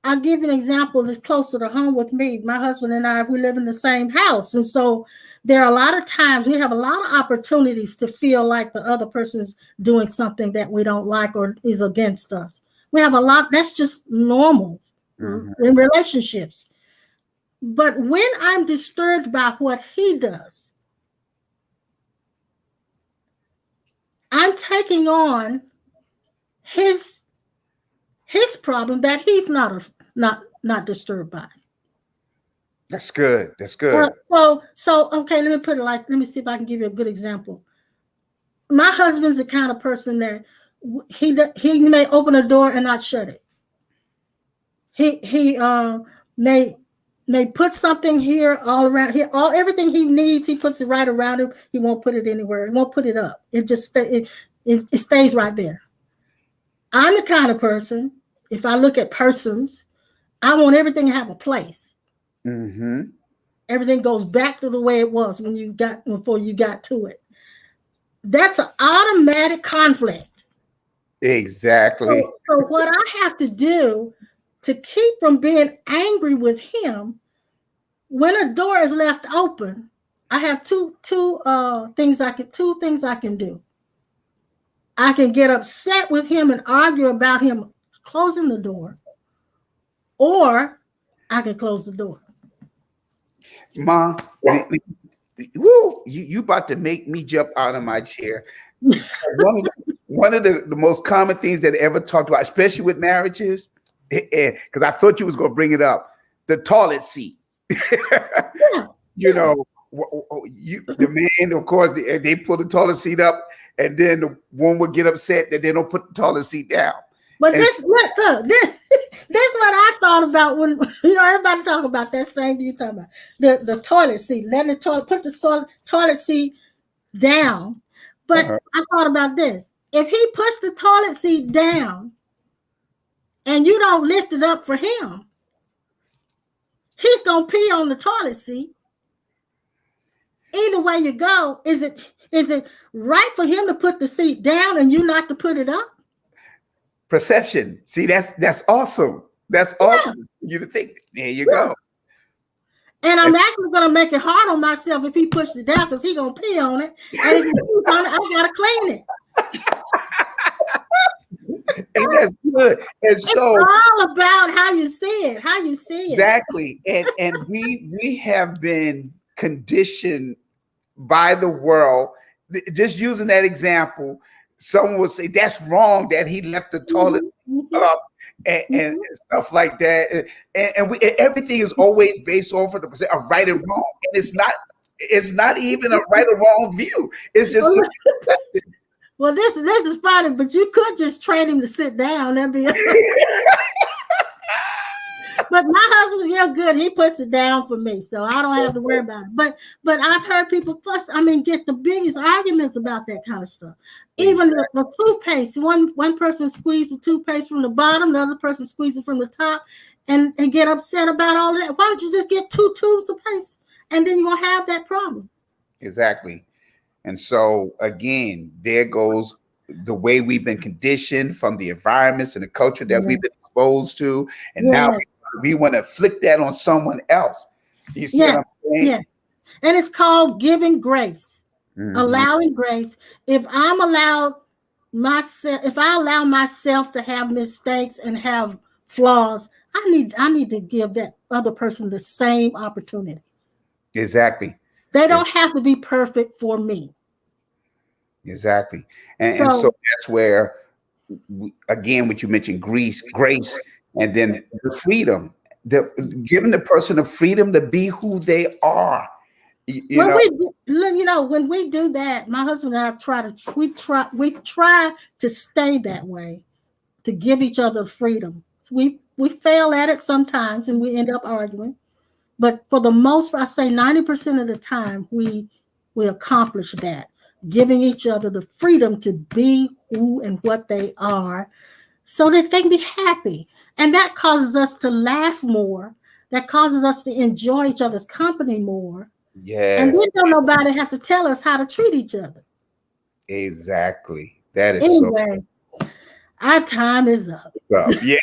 I'll give you an example that's closer to home with me. My husband and I, we live in the same house. And so there are a lot of times we have a lot of opportunities to feel like the other person's doing something that we don't like or is against us. We have a lot. That's just normal in relationships. But when I'm disturbed by what he does, I'm taking on his problem that he's not disturbed by. That's good. That's good. So okay, let me see if I can give you a good example. My husband's the kind of person that he may open a door and not shut it. He may put something here, all around here, everything he needs, he puts it right around him. He won't put it anywhere. He won't put it up. It just it stays right there. I'm the kind of person, if I look at persons, I want everything to have a place. Everything goes back to the way it was before you got to it. That's an automatic conflict. Exactly. So what I have to do to keep from being angry with him, when a door is left open, I have two things I can do. I can get upset with him and argue about him closing the door, or I can close the door. Mom, woo, you about to make me jump out of my chair. One of the most common things that ever talked about, especially with marriages, because I thought you was going to bring it up, the toilet seat. The man, of course, they pull the toilet seat up, and then the woman would get upset that they don't put the toilet seat down. But this look, this what I thought about when everybody talk about that same thing you talking about the toilet seat, letting the toilet put the toilet seat down. But I thought about this: if he puts the toilet seat down and you don't lift it up for him, he's gonna pee on the toilet seat. Either way you go, is it right for him to put the seat down and you not to put it up? Perception. See, that's awesome. That's awesome. You to think. There you go. And I'm actually gonna make it hard on myself if he pushes it down because he's gonna pee on it. And if he pees on it, I gotta clean it. And that's good. And it's all about how you see it, Exactly. And we have been conditioned by the world. Just using that example, someone will say that's wrong that he left the toilet up and stuff like that. And everything is always based off of the right and wrong. And it's not even a right or wrong view. It's just well, this is funny, but you could just train him to sit down. That'd be But my husband's real good. He puts it down for me, so I don't have to worry about it. But I've heard people get the biggest arguments about that kind of stuff. Even the toothpaste. One person squeezed the toothpaste from the bottom, the other person squeezed it from the top, and get upset about all of that. Why don't you just get 2 tubes of paste, and then you won't have that problem? Exactly. And so again, there goes the way we've been conditioned from the environments and the culture that we've been exposed to, and now we want to flick that on someone else. You see what I'm saying? Yeah. And it's called giving grace, allowing grace. If I allow myself to have mistakes and have flaws, I need to give that other person the same opportunity. Exactly. They don't have to be perfect for me. Exactly. And so that's where, again, what you mentioned, grace, and then the freedom, giving the person the freedom to be who they are. When we do that, my husband and I try to stay that way, to give each other freedom. So we fail at it sometimes and we end up arguing. But for the most part, I say 90% of the time we accomplish that, giving each other the freedom to be who and what they are so that they can be happy. And that causes us to laugh more. That causes us to enjoy each other's company more. Yes. And we don't nobody have to tell us how to treat each other. Exactly. That is anyway, our time is up. Yes.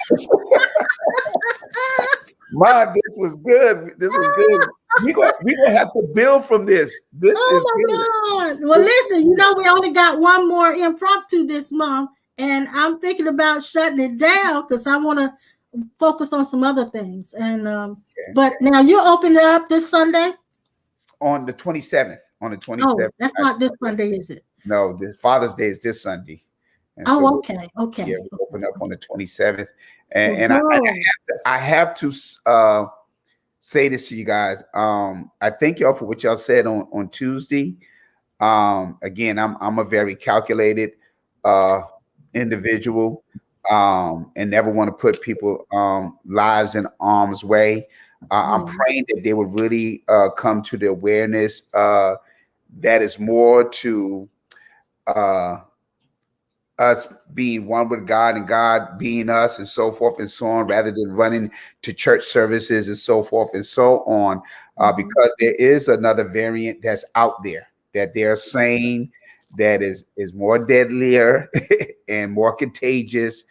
Mom, this was good. This was good. We're gonna have to build from this. This is God. Well, listen, we only got one more impromptu this month, and I'm thinking about shutting it down because I want to focus on some other things. And but now you're opening it up this Sunday? On the 27th. On the 27th. Oh, that's not this Sunday, is it? No, the Father's Day is this Sunday. And so okay. Yeah, we open up on the 27th. And I have to say this to you guys. I thank y'all for what y'all said on Tuesday. Again, I'm a very calculated individual and never want to put people lives in harm's way. I'm praying that they would really come to the awareness that is more to us being one with God and God being us and so forth and so on, rather than running to church services and so forth and so on, because there is another variant that's out there that they're saying that is more deadlier and more contagious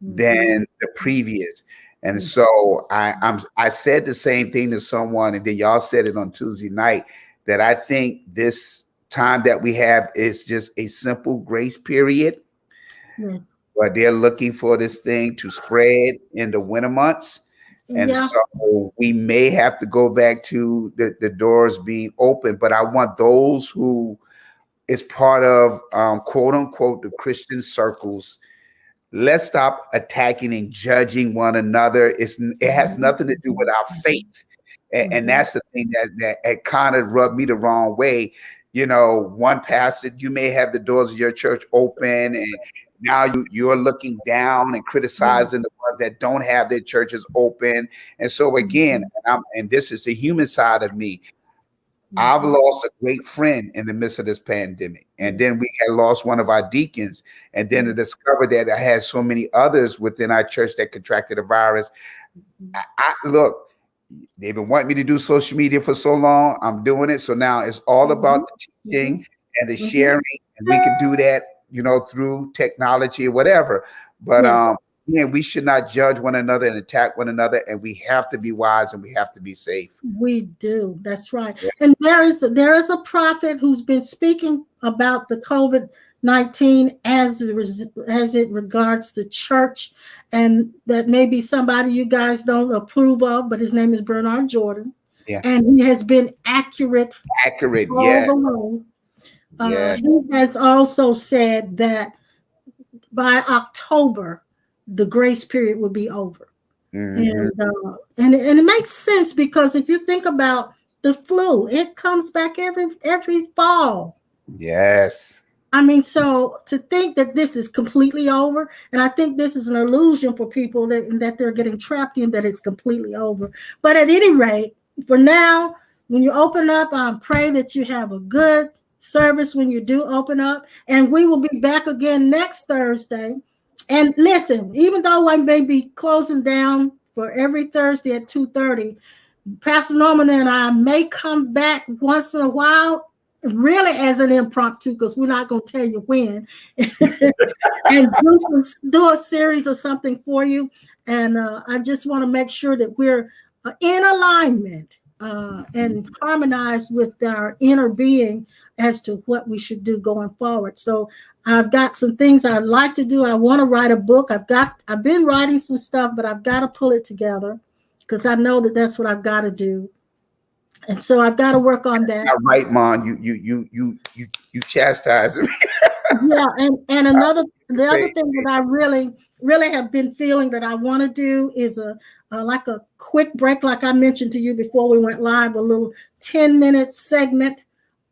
than the previous. And so I said the same thing to someone, and then y'all said it on Tuesday night, that I think this time that we have is just a simple grace period. Yes. But they're looking for this thing to spread in the winter months. And so we may have to go back to the doors being open. But I want those who is part of quote unquote the Christian circles, let's stop attacking and judging one another. It has nothing to do with our faith. And that's the thing that kind of rubbed me the wrong way. One pastor, you may have the doors of your church open now you're looking down and criticizing the ones that don't have their churches open. And so again, and this is the human side of me. I've lost a great friend in the midst of this pandemic. And then we had lost one of our deacons. And then to discover that I had so many others within our church that contracted the virus. Look, they've been wanting me to do social media for so long. I'm doing it. So now it's all about the teaching and the sharing. And we can do that, through technology or whatever. But yeah, we should not judge one another and attack one another, and we have to be wise and we have to be safe. We do. That's right. Yeah. And there is a prophet who's been speaking about the COVID-19 as it regards the church, and that maybe somebody you guys don't approve of, but his name is Bernard Jordan. Yeah. And he has been accurate. Yeah. Yes. He has also said that by October, the grace period will be over. And it makes sense, because if you think about the flu, it comes back every fall. Yes. I mean, so to think that this is completely over, and I think this is an illusion for people that they're getting trapped in, that it's completely over. But at any rate, for now, when you open up, I pray that you have a good service when you do open up, and we will be back again next Thursday. And listen, even though I may be closing down for every Thursday at 2:30, Pastor Norman and I may come back once in a while, really as an impromptu, because we're not going to tell you when, and do a series or something for you. And I just want to make sure that we're in alignment and harmonized with our inner being as to what we should do going forward. So I've got some things I'd like to do. I want to write a book. I've been writing some stuff, but I've got to pull it together, because I know that that's what I've got to do. And so I've got to work on that. All right, Mom. You chastise me. Yeah, and the other thing that I really have been feeling that I want to do is like a quick break, like I mentioned to you before we went live, a little 10-minute segment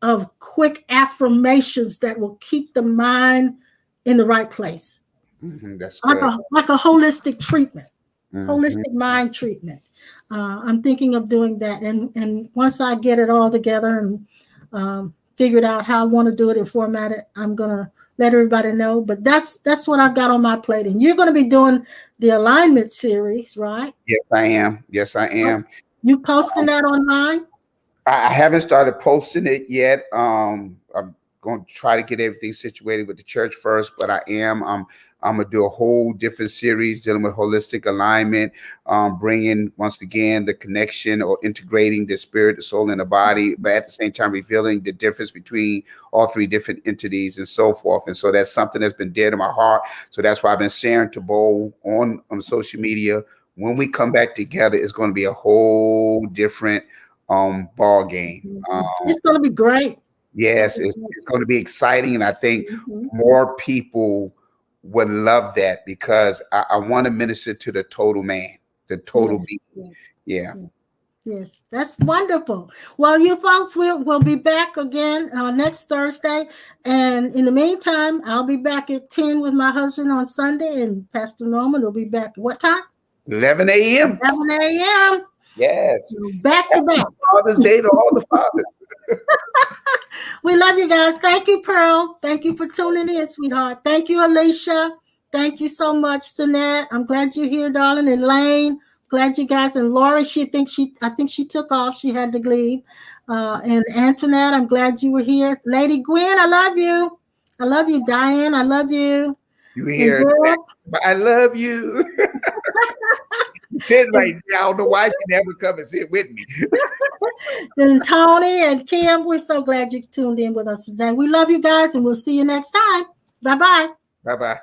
of quick affirmations that will keep the mind in the right place. That's good. Like a holistic treatment, holistic mind treatment. I'm thinking of doing that, and once I get it all together and figured out how I want to do it and format it, I'm gonna let everybody know. But that's what I've got on my plate. And you're gonna be doing the alignment series, right? Yes, I am. You posting that online? I haven't started posting it yet. I'm going to try to get everything situated with the church first, but I'm going to do a whole different series dealing with holistic alignment, bringing, once again, the connection or integrating the spirit, the soul, and the body, but at the same time revealing the difference between all three different entities and so forth. And so that's something that's been dear to my heart. So that's why I've been sharing to Bo on social media. When we come back together, it's going to be a whole different ball game. It's going to be great. Yes, it's going to be exciting. And I think more people would love that, because I want to minister to the total man, the total being. Yeah. Yes, that's wonderful. Well, you folks, we'll be back again next Thursday. And in the meantime, I'll be back at 10 with my husband on Sunday, and Pastor Norman will be back at what time? 11 a.m. 11 a.m. Yes. So back to back. Father's Day to all the fathers. We love you guys. Thank you, Pearl. Thank you for tuning in, sweetheart. Thank you, Alicia. Thank you so much, Sanette. I'm glad you're here, darling. And Lane, glad you guys. And Lori, I think she took off. She had to leave. And Antoinette, I'm glad you were here. Lady Gwen, I love you. I love you, Diane. I love you. You here? I love you. Sit right now. I don't know why she never come and sit with me. And Tony and Kim, we're so glad you tuned in with us today. We love you guys, and we'll see you next time. Bye-bye. Bye-bye.